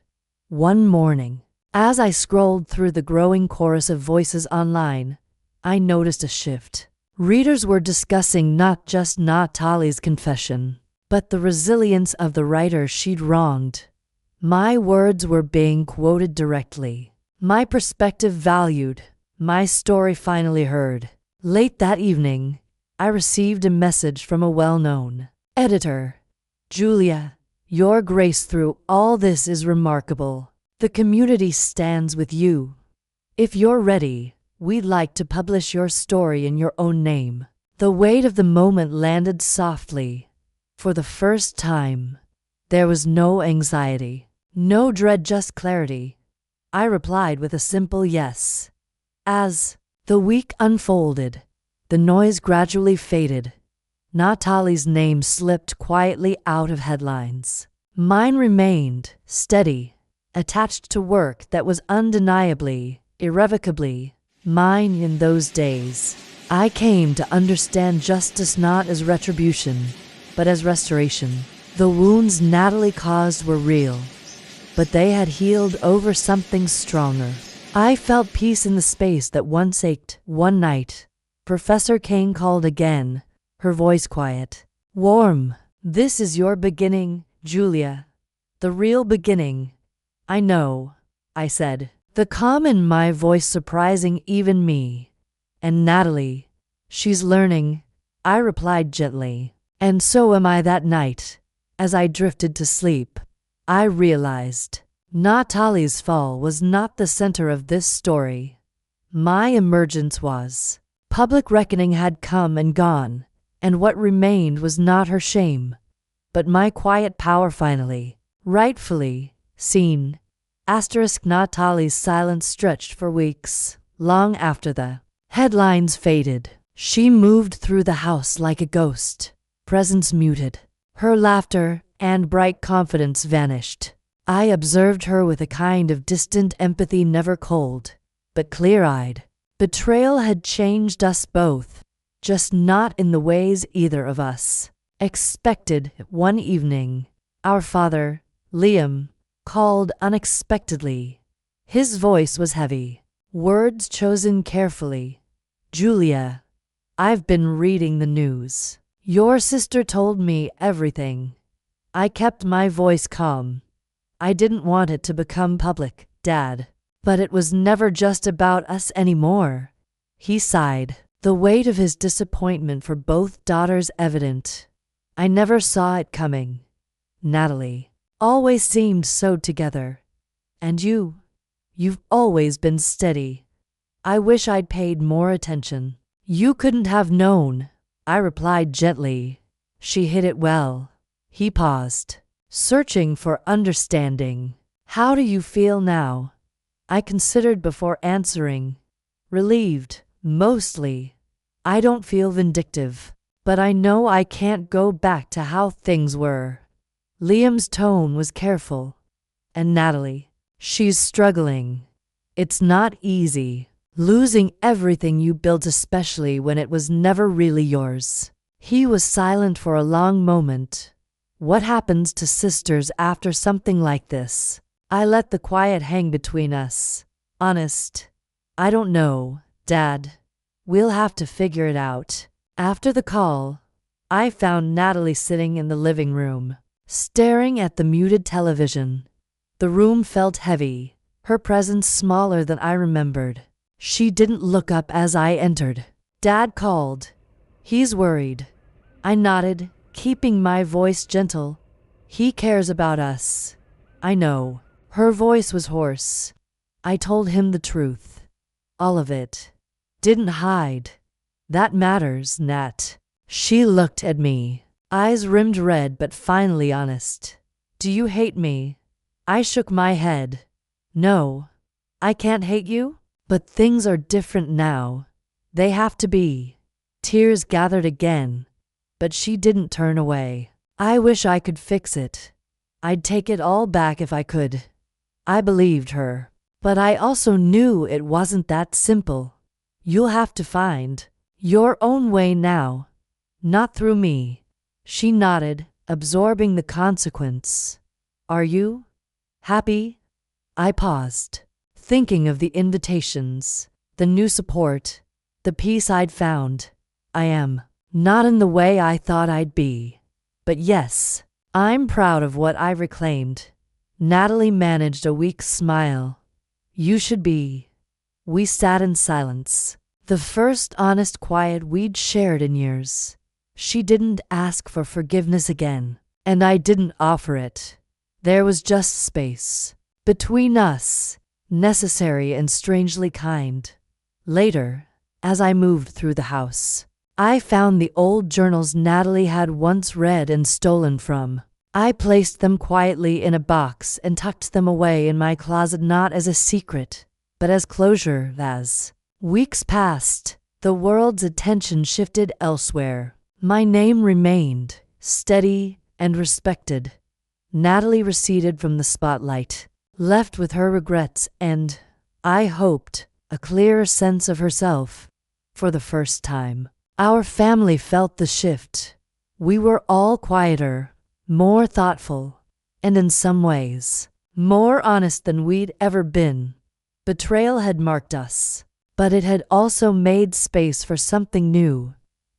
One morning, as I scrolled through the growing chorus of voices online, I noticed a shift. Readers were discussing not just Natalie's confession, but the resilience of the writer she'd wronged. My words were being quoted directly, my perspective valued, my story finally heard. Late that evening, I received a message from a well-known editor. Julia, your grace through all this is remarkable. The community stands with you. If you're ready, we'd like to publish your story in your own name. The weight of the moment landed softly. For the first time, there was no anxiety, no dread, just clarity. I replied with a simple yes. As the week unfolded, the noise gradually faded. Natalie's name slipped quietly out of headlines. Mine remained steady, attached to work that was undeniably, irrevocably mine. In those days, I came to understand justice not as retribution, but as restoration. The wounds Natalie caused were real, but they had healed over something stronger. I felt peace in the space that once ached. One night, Professor Kane called again, her voice quiet, warm. This is your beginning, Julia. The real beginning. I know, I said, the calm in my voice surprising even me. And Natalie, she's learning, I replied gently. And so am I. That night, as I drifted to sleep, I realized Natalie's fall was not the center of this story. My emergence was. Public reckoning had come and gone, and what remained was not her shame, but my quiet power, finally, rightfully seen. Natalie's silence stretched for weeks. Long after the headlines faded, she moved through the house like a ghost. Presence muted. Her laughter and bright confidence vanished. I observed her with a kind of distant empathy, never cold, but clear-eyed. Betrayal had changed us both, just not in the ways either of us expected. One evening, our father, Liam, called unexpectedly. His voice was heavy, words chosen carefully. Julia, I've been reading the news. Your sister told me everything. I kept my voice calm. I didn't want it to become public, Dad. But it was never just about us anymore. He sighed, the weight of his disappointment for both daughters evident. I never saw it coming. Natalie always seemed sewed together. And you've always been steady. I wish I'd paid more attention. You couldn't have known, I replied gently. She hid it well. He paused, searching for understanding. How do you feel now? I considered before answering. Relieved, mostly. I don't feel vindictive, but I know I can't go back to how things were. Liam's tone was careful. And Natalie, she's struggling. It's not easy, losing everything you built, especially when it was never really yours. He was silent for a long moment. What happens to sisters after something like this? I let the quiet hang between us. Honest, I don't know, Dad. We'll have to figure it out. After the call, I found Natalie sitting in the living room, staring at the muted television. The room felt heavy, her presence smaller than I remembered. She didn't look up as I entered. Dad called. He's worried. I nodded, keeping my voice gentle. He cares about us. I know. Her voice was hoarse. I told him the truth. All of it. Didn't hide. That matters, Nat. She looked at me, eyes rimmed red but finally honest. Do you hate me? I shook my head. No. I can't hate you? But things are different now. They have to be. Tears gathered again, but she didn't turn away. I wish I could fix it. I'd take it all back if I could. I believed her, but I also knew it wasn't that simple. You'll have to find your own way now, not through me. She nodded, absorbing the consequence. Are you happy? I paused, thinking of the invitations, the new support, the peace I'd found. I am. Not in the way I thought I'd be. But yes, I'm proud of what I reclaimed. Natalie managed a weak smile. You should be. We sat in silence, the first honest quiet we'd shared in years. She didn't ask for forgiveness again, and I didn't offer it. There was just space between us, necessary and strangely kind. Later, as I moved through the house, I found the old journals Natalie had once read and stolen from. I placed them quietly in a box and tucked them away in my closet, not as a secret, but as closure. As weeks passed, the world's attention shifted elsewhere. My name remained steady and respected. Natalie receded from the spotlight, left with her regrets and, I hoped, a clearer sense of herself. For the first time, our family felt the shift. We were all quieter, more thoughtful, and in some ways, more honest than we'd ever been. Betrayal had marked us, but it had also made space for something new.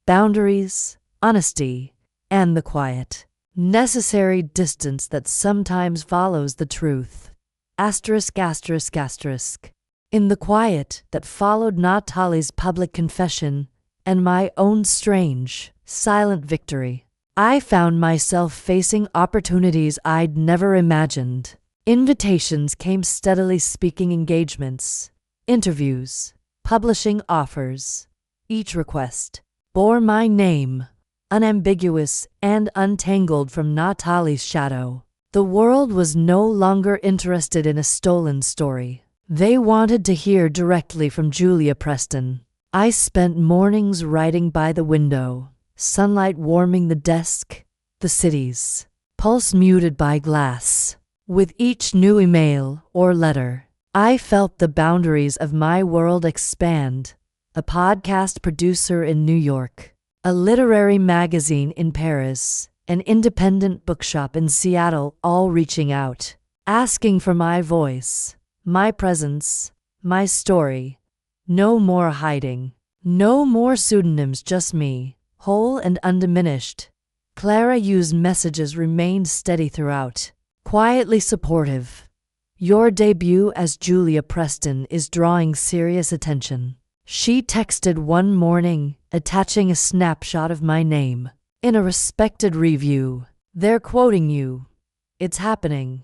Boundaries, honesty, and the quiet, necessary distance that sometimes follows the truth. Asterisk, asterisk, asterisk. In the quiet that followed Natalie's public confession and my own strange, silent victory, I found myself facing opportunities I'd never imagined. Invitations came steadily, speaking engagements, interviews, publishing offers. Each request bore my name, unambiguous and untangled from Natalie's shadow. The world was no longer interested in a stolen story. They wanted to hear directly from Julia Preston. I spent mornings writing by the window, sunlight warming the desk, the city's pulse muted by glass. With each new email or letter, I felt the boundaries of my world expand. A podcast producer in New York, a literary magazine in Paris, an independent bookshop in Seattle, all reaching out, asking for my voice, my presence, my story. No more hiding, no more pseudonyms, just me, whole and undiminished. Clara Yu's messages remained steady throughout, quietly supportive. Your debut as Julia Preston is drawing serious attention. She texted one morning, attaching a snapshot of my name. In a respected review, they're quoting you. It's happening.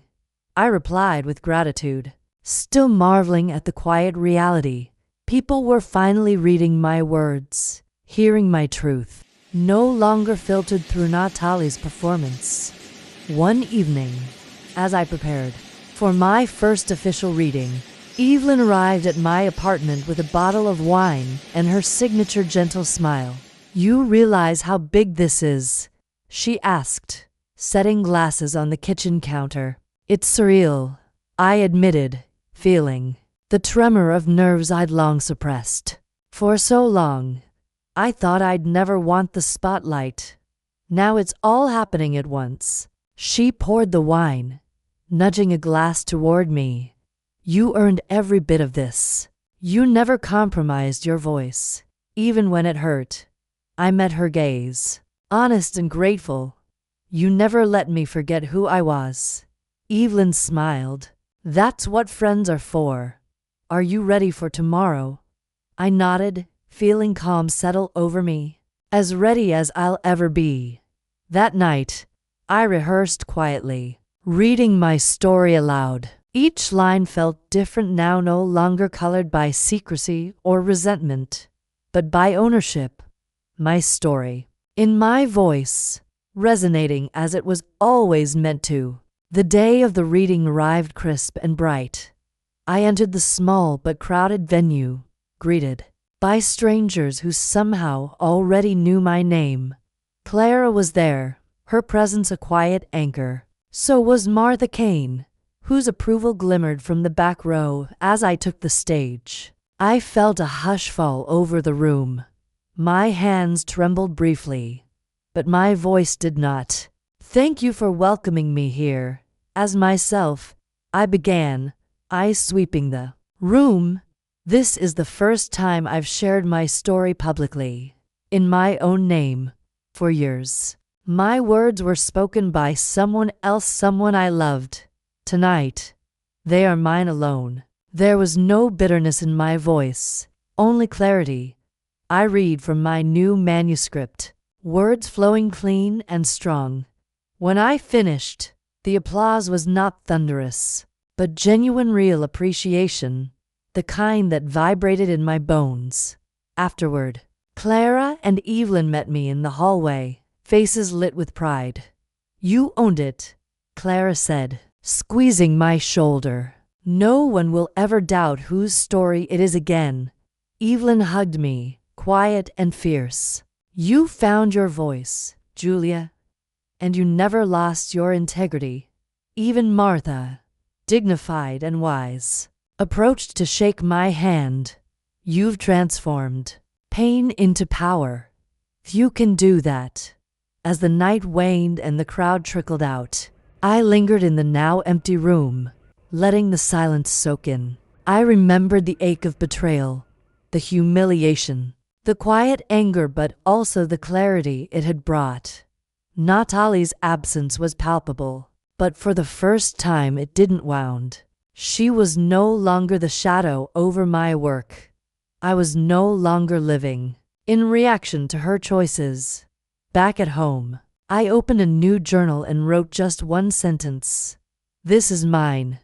I replied with gratitude, still marveling at the quiet reality. People were finally reading my words, hearing my truth, no longer filtered through Natalie's performance. One evening, as I prepared for my first official reading, Evelyn arrived at my apartment with a bottle of wine and her signature gentle smile. "You realize how big this is?" she asked, setting glasses on the kitchen counter. "It's surreal," I admitted, feeling the tremor of nerves I'd long suppressed. For so long, I thought I'd never want the spotlight. Now it's all happening at once. She poured the wine, nudging a glass toward me. "You earned every bit of this. You never compromised your voice, even when it hurt." I met her gaze, honest and grateful. "You never let me forget who I was." Evelyn smiled. "That's what friends are for. Are you ready for tomorrow?" I nodded, feeling calm settle over me. As ready as I'll ever be. That night, I rehearsed quietly, reading my story aloud. Each line felt different now, no longer colored by secrecy or resentment, but by ownership. My story, in my voice, resonating as it was always meant to. The day of the reading arrived crisp and bright. I entered the small but crowded venue, greeted by strangers who somehow already knew my name. Clara was there, her presence a quiet anchor. So was Martha Kane, whose approval glimmered from the back row as I took the stage. I felt a hush fall over the room. My hands trembled briefly, but my voice did not. "Thank you for welcoming me here." As myself, I began, eyes sweeping the room. "This is the first time I've shared my story publicly, in my own name, for years. My words were spoken by someone else, someone I loved. Tonight, they are mine alone." There was no bitterness in my voice, only clarity. I read from my new manuscript, words flowing clean and strong. When I finished, the applause was not thunderous, but genuine, real appreciation, the kind that vibrated in my bones. Afterward, Clara and Evelyn met me in the hallway, faces lit with pride. "You owned it," Clara said, squeezing my shoulder. "No one will ever doubt whose story it is again." Evelyn hugged me, quiet and fierce. "You found your voice, Julia, and you never lost your integrity." Even Martha, dignified and wise, approached to shake my hand. "You've transformed pain into power. Few can do that." As the night waned and the crowd trickled out, I lingered in the now empty room, letting the silence soak in. I remembered the ache of betrayal, the humiliation, the quiet anger, but also the clarity it had brought. Natalie's absence was palpable, but for the first time it didn't wound. She was no longer the shadow over my work. I was no longer living in reaction to her choices. Back at home, I opened a new journal and wrote just one sentence. "This is mine."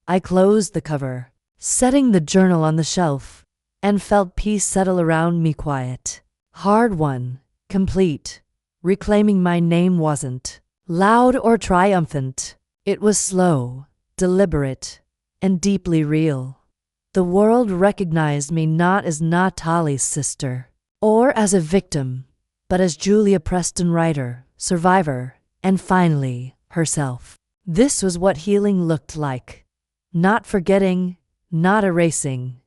I closed the cover, setting the journal on the shelf, and felt peace settle around me, quiet, hard won, complete. Reclaiming my name wasn't loud or triumphant. It was slow, deliberate, and deeply real. The world recognized me not as Natalie's sister, or as a victim, but as Julia Preston, writer, survivor, and finally, herself. This was what healing looked like. Not forgetting, not erasing,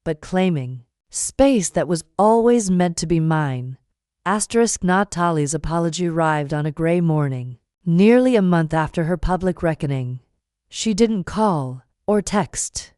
but claiming space that was always meant to be mine. Natalie's apology arrived on a gray morning, nearly a month after her public reckoning. She didn't call or text.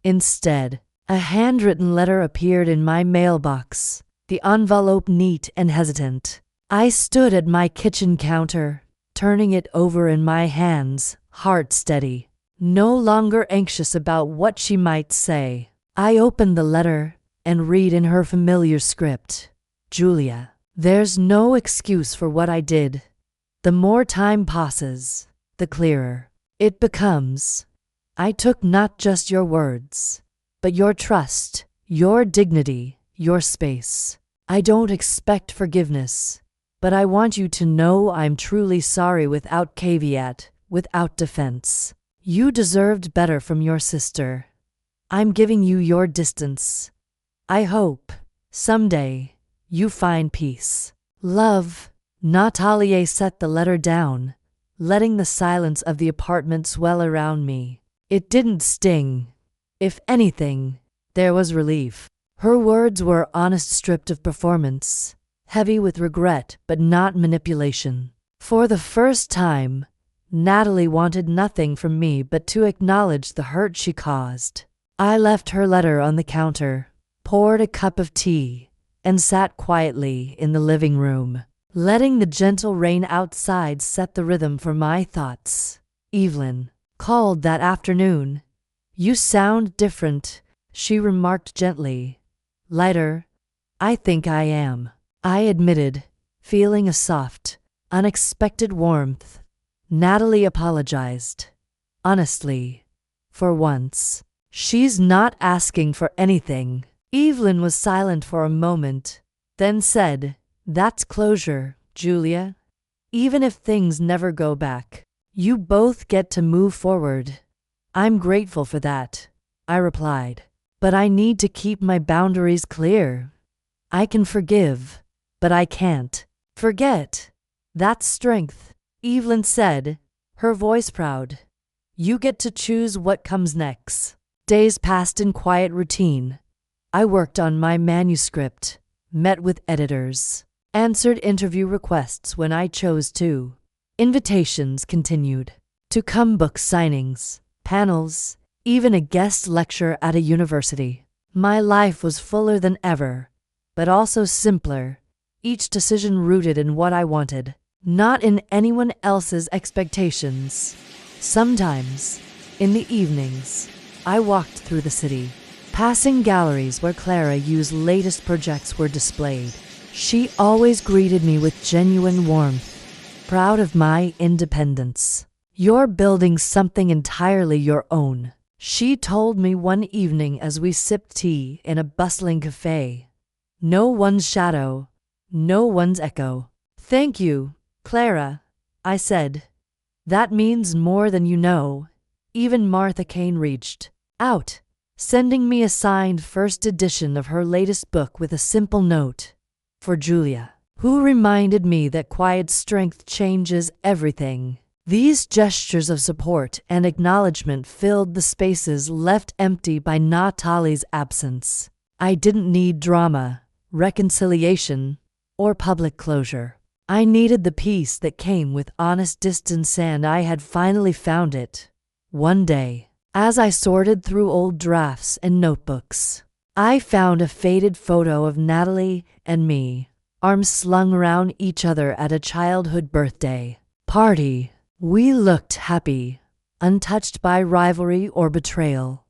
Instead, a handwritten letter appeared in my mailbox, the envelope neat and hesitant. I stood at my kitchen counter, turning it over in my hands, heart steady. no longer anxious about what she might say. I opened the letter and read in her familiar script. Julia, there's no excuse for what I did. The more time passes, the clearer it becomes. I took not just your words, but your trust, your dignity, your space. I don't expect forgiveness, but I want you to know I'm truly sorry without caveat, without defense. You deserved better from your sister. I'm giving you your distance. I hope, someday, you find peace. Love. Natalie set the letter down, letting the silence of the apartment swell around me. It didn't sting. If anything, there was relief. Her words were honest, stripped of performance, heavy with regret but not manipulation. For the first time, Natalie wanted nothing from me but to acknowledge the hurt she caused. I left her letter on the counter, poured a cup of tea, and sat quietly in the living room, letting the gentle rain outside set the rhythm for my thoughts. Evelyn called that afternoon. You sound different, she remarked gently. Lighter. I think I am, I admitted, feeling a soft, unexpected warmth. Natalie apologized. Honestly, for once, she's not asking for anything. Evelyn was silent for a moment, then said, That's closure, Julia. Even if things never go back, you both get to move forward. I'm grateful for that, I replied. But I need to keep my boundaries clear. I can forgive, but I can't forget. That's strength, Evelyn said, her voice proud. You get to choose what comes next. Days passed in quiet routine. I worked on my manuscript, met with editors, answered interview requests when I chose to. Invitations continued to come, book signings, panels, even a guest lecture at a university. My life was fuller than ever, but also simpler, each decision rooted in what I wanted, not in anyone else's expectations. Sometimes, in the evenings, I walked through the city, passing galleries where Clara Yu's latest projects were displayed. She always greeted me with genuine warmth, proud of my independence. You're building something entirely your own, she told me one evening as we sipped tea in a bustling cafe. No one's shadow, no one's echo. Thank you, Clara, I said. That means more than you know. Even Martha Kane reached out, sending me a signed first edition of her latest book with a simple note. For Julia, who reminded me that quiet strength changes everything. These gestures of support and acknowledgement filled the spaces left empty by Natalie's absence. I didn't need drama, reconciliation, or public closure. I needed the peace that came with honest distance, and I had finally found it. One day, as I sorted through old drafts and notebooks, I found a faded photo of Natalie and me, arms slung around each other at a childhood birthday party. We looked happy, untouched by rivalry or betrayal.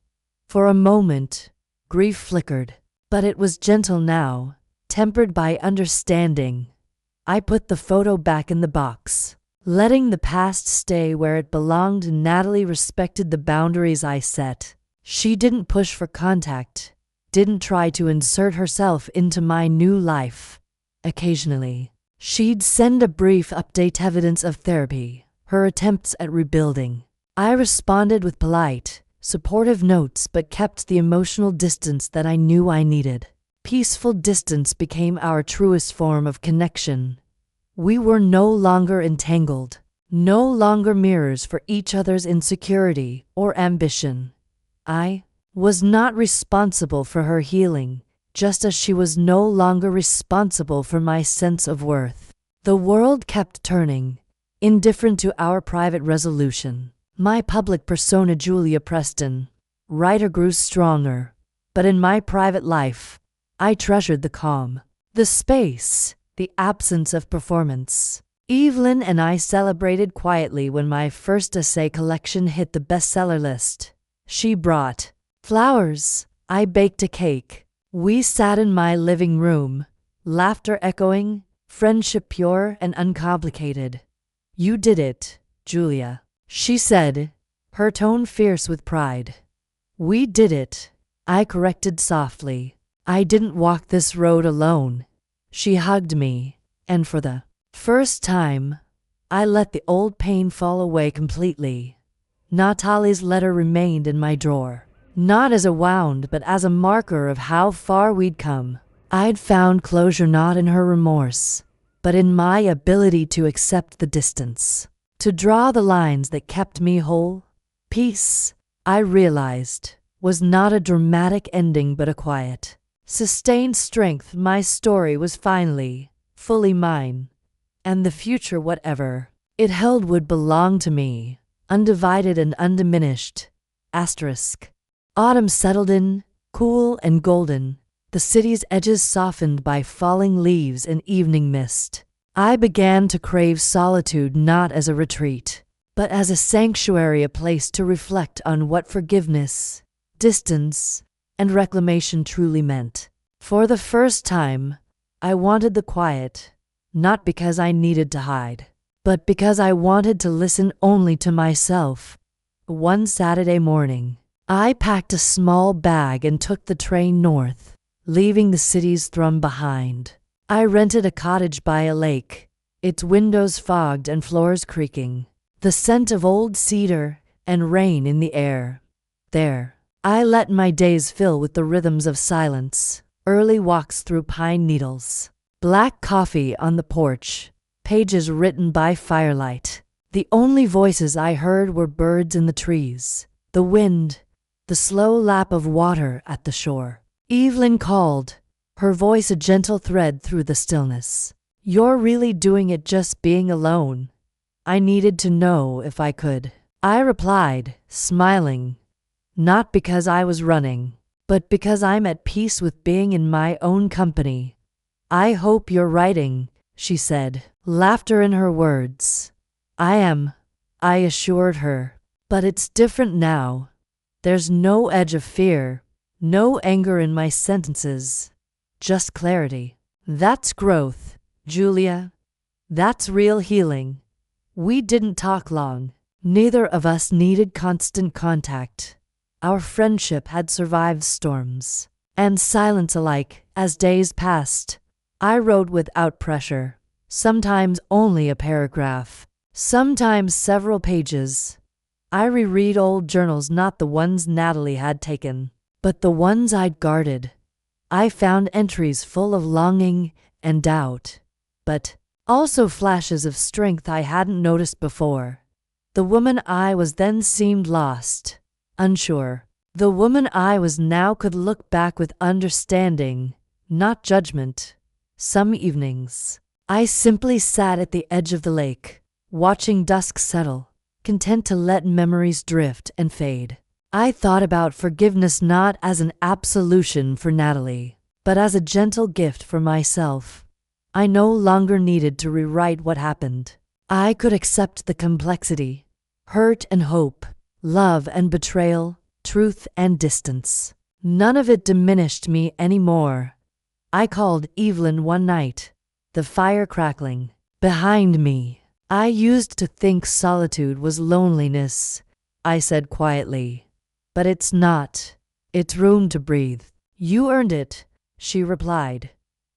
For a moment, grief flickered, but it was gentle now, tempered by understanding. I put the photo back in the box, letting the past stay where it belonged. Natalie respected the boundaries I set. She didn't push for contact, didn't try to insert herself into my new life. Occasionally, she'd send a brief update, evidence of therapy, her attempts at rebuilding. I responded with polite, supportive notes but kept the emotional distance that I knew I needed. Peaceful distance became our truest form of connection. We were no longer entangled, no longer mirrors for each other's insecurity or ambition. I was not responsible for her healing, just as she was no longer responsible for my sense of worth. The world kept turning, indifferent to our private resolution. My public persona, Julia Preston, writer, grew stronger, but in my private life, I treasured the calm, the space, the absence of performance. Evelyn and I celebrated quietly when my first essay collection hit the bestseller list. She brought flowers. I baked a cake. We sat in my living room, laughter echoing, friendship pure and uncomplicated. "You did it, Julia," she said, her tone fierce with pride. "We did it," I corrected softly. "I didn't walk this road alone." She hugged me, and for the first time, I let the old pain fall away completely. Natalie's letter remained in my drawer, not as a wound but as a marker of how far we'd come. I'd found closure not in her remorse, but in my ability to accept the distance, to draw the lines that kept me whole. Peace, I realized, was not a dramatic ending but a quiet, sustained strength. My story was finally, fully mine, and the future, whatever it held, would belong to me, undivided and undiminished. Autumn settled in, cool and golden, the city's edges softened by falling leaves and evening mist. I began to crave solitude not as a retreat, but as a sanctuary, a place to reflect on what forgiveness, distance, and reclamation truly meant. For the first time, I wanted the quiet, not because I needed to hide, but because I wanted to listen only to myself. One Saturday morning, I packed a small bag and took the train north, leaving the city's thrum behind. I rented a cottage by a lake, its windows fogged and floors creaking, the scent of old cedar and rain in the air. There, I let my days fill with the rhythms of silence, early walks through pine needles, black coffee on the porch, pages written by firelight. The only voices I heard were birds in the trees, the wind, the slow lap of water at the shore. Evelyn called, her voice a gentle thread through the stillness. "You're really doing it, just being alone?" I needed to know if I could. I replied, smiling, "Not because I was running, but because I'm at peace with being in my own company." "I hope you're writing," she said, laughter in her words. "I am," I assured her, "but it's different now. There's no edge of fear, no anger in my sentences, just clarity. That's growth, Julia. That's real healing." We didn't talk long. Neither of us needed constant contact. Our friendship had survived storms and silence alike. As days passed, I wrote without pressure, sometimes only a paragraph, sometimes several pages. I reread old journals, not the ones Natalie had taken, but the ones I'd guarded. I found entries full of longing and doubt, but also flashes of strength I hadn't noticed before. The woman I was then seemed lost, unsure. The woman I was now could look back with understanding, not judgment. Some evenings, I simply sat at the edge of the lake, watching dusk settle, content to let memories drift and fade. I thought about forgiveness not as an absolution for Natalie, but as a gentle gift for myself. I no longer needed to rewrite what happened. I could accept the complexity, hurt and hope, love and betrayal, truth and distance. None of it diminished me anymore. I called Evelyn one night, the fire crackling behind me. "I used to think solitude was loneliness," I said quietly. "But it's not. It's room to breathe." "You earned it," she replied.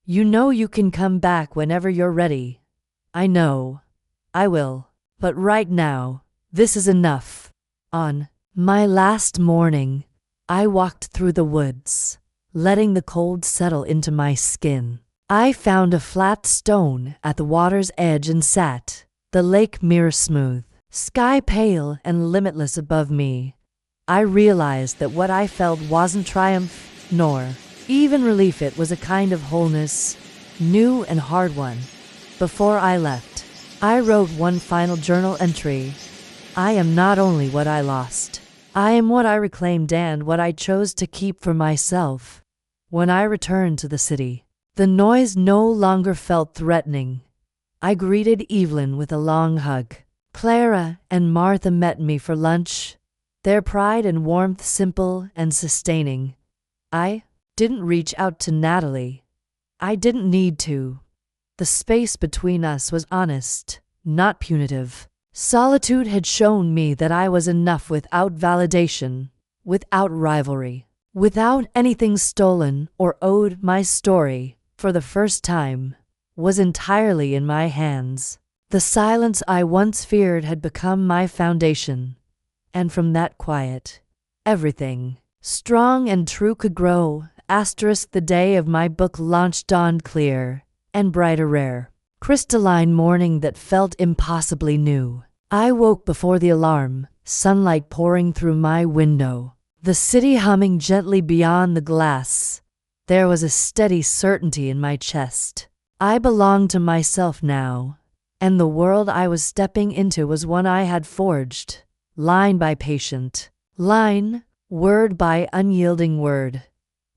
"You know you can come back whenever you're ready." "I know. I will. But right now, this is enough." On my last morning, I walked through the woods, letting the cold settle into my skin. I found a flat stone at the water's edge and sat, the lake mirror smooth, sky pale and limitless above me. I realized that what I felt wasn't triumph, nor even relief. It was a kind of wholeness, new and hard one. Before I left, I wrote one final journal entry. "I am not only what I lost. I am what I reclaimed and what I chose to keep for myself." When I returned to the city, the noise no longer felt threatening. I greeted Evelyn with a long hug. Clara and Martha met me for lunch, their pride and warmth simple and sustaining. I didn't reach out to Natalie. I didn't need to. The space between us was honest, not punitive. Solitude had shown me that I was enough without validation, without rivalry, without anything stolen or owed. My story, for the first time, was entirely in my hands. The silence I once feared had become my foundation, and from that quiet, everything, strong and true, could grow. The day of my book launch dawned clear and bright, a rare, crystalline morning that felt impossibly new. I woke before the alarm, sunlight pouring through my window, the city humming gently beyond the glass. There was a steady certainty in my chest. I belonged to myself now, and the world I was stepping into was one I had forged, line by patient line, word by unyielding word.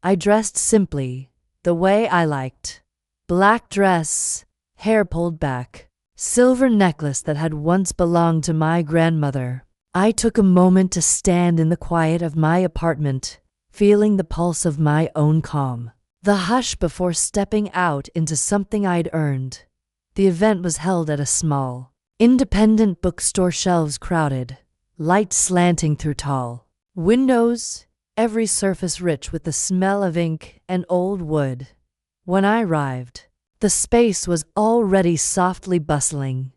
I dressed simply, the way I liked. Black dress, hair pulled back, silver necklace that had once belonged to my grandmother. I took a moment to stand in the quiet of my apartment, feeling the pulse of my own calm. The hush before stepping out into something I'd earned. The event was held at a small, independent bookstore, shelves crowded, light slanting through tall windows, every surface rich with the smell of ink and old wood. When I arrived, the space was already softly bustling.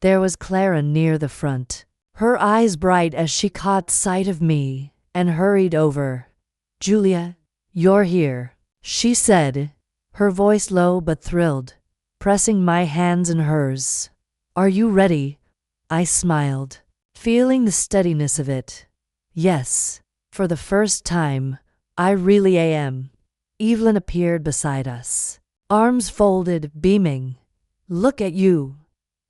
There was Clara near the front, her eyes bright as she caught sight of me and hurried over. "Julia, you're here," she said, her voice low but thrilled, pressing my hands in hers. "Are you ready?" I smiled, feeling the steadiness of it. "Yes, for the first time, I really am." Evelyn appeared beside us, arms folded, beaming. "Look at you.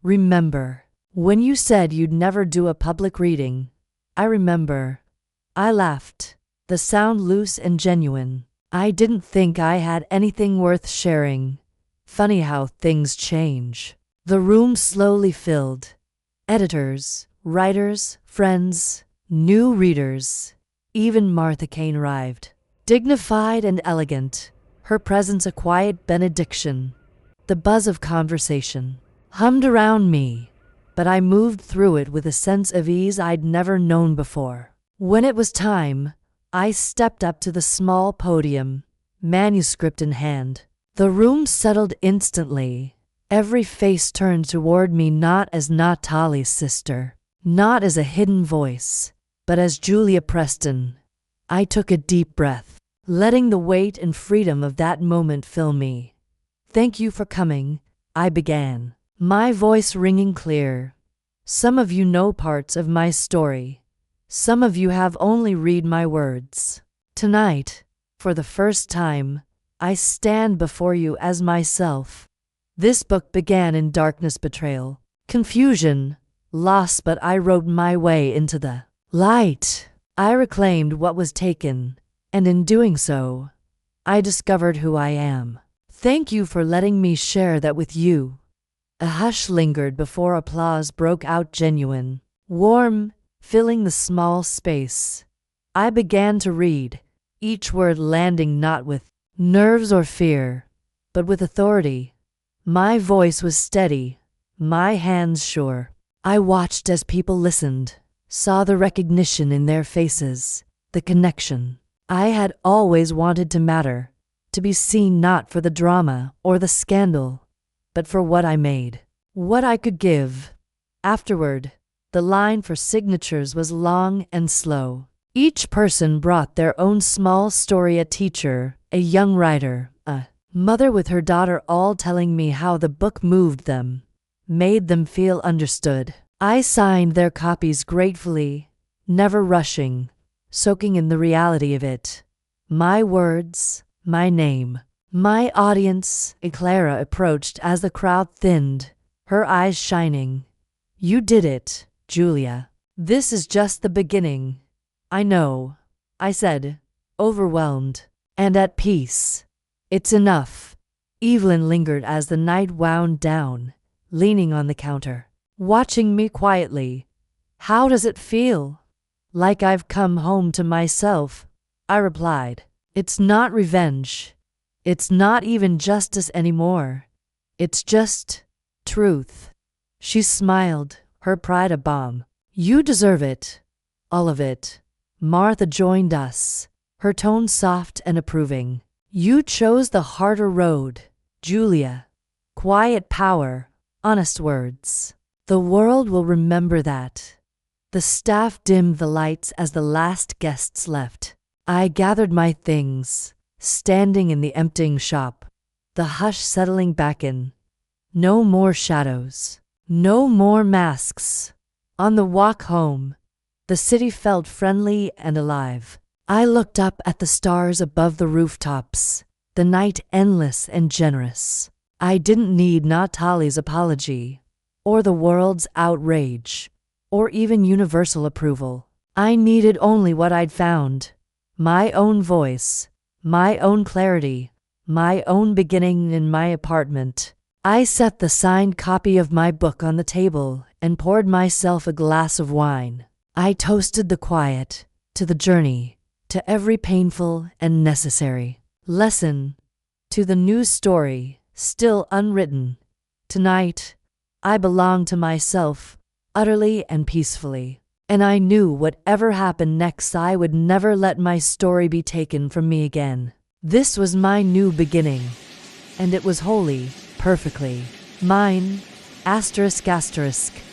Remember when you said you'd never do a public reading?" "I remember." I laughed, the sound loose and genuine. "I didn't think I had anything worth sharing." Funny how things change. The room slowly filled. Editors, writers, friends, new readers. Even Martha Kane arrived, dignified and elegant, her presence a quiet benediction. The buzz of conversation hummed around me, but I moved through it with a sense of ease I'd never known before. When it was time, I stepped up to the small podium, manuscript in hand. The room settled instantly. Every face turned toward me, not as Natalie's sister, not as a hidden voice, but as Julia Preston. I took a deep breath, letting the weight and freedom of that moment fill me. "Thank you for coming," I began, my voice ringing clear. "Some of you know parts of my story. Some of you have only read my words. Tonight, for the first time, I stand before you as myself." This book began in darkness, betrayal, confusion, loss, but I wrote my way into the light. I reclaimed what was taken, and in doing so, I discovered who I am. Thank you for letting me share that with you. A hush lingered before applause broke out, genuine, warm, filling the small space. I began to read, each word landing not with nerves or fear, but with authority. My voice was steady, my hands sure. I watched as people listened, saw the recognition in their faces, the connection. I had always wanted to matter, to be seen not for the drama or the scandal, but for what I made, what I could give. Afterward, the line for signatures was long and slow. Each person brought their own small story, a teacher, a young writer, a mother with her daughter, all telling me how the book moved them, made them feel understood. I signed their copies gratefully, never rushing, soaking in the reality of it. My words, my name, my audience. Clara approached as the crowd thinned, her eyes shining. "You did it, Julia. This is just the beginning." "I know," I said, overwhelmed and at peace. "It's enough." Evelyn lingered as the night wound down, leaning on the counter, watching me quietly. How does it feel? Like I've come home to myself, I replied. It's not revenge. It's not even justice anymore. It's just truth. She smiled, her pride a bomb. You deserve it. All of it. Martha joined us, her tone soft and approving. You chose the harder road, Julia. Quiet power, honest words. The world will remember that. The staff dimmed the lights as the last guests left. I gathered my things, standing in the emptying shop, the hush settling back in. No more shadows. No more masks. On the walk home, the city felt friendly and alive. I looked up at the stars above the rooftops, the night endless and generous. I didn't need Natali's apology, or the world's outrage, or even universal approval. I needed only what I'd found. My own voice, my own clarity, my own beginning in my apartment. I set the signed copy of my book on the table and poured myself a glass of wine. I toasted the quiet, to the journey, to every painful and necessary lesson, to the new story, still unwritten. Tonight, I belonged to myself, utterly and peacefully. And I knew whatever happened next, I would never let my story be taken from me again. This was my new beginning, and it was wholly, perfectly mine. ***.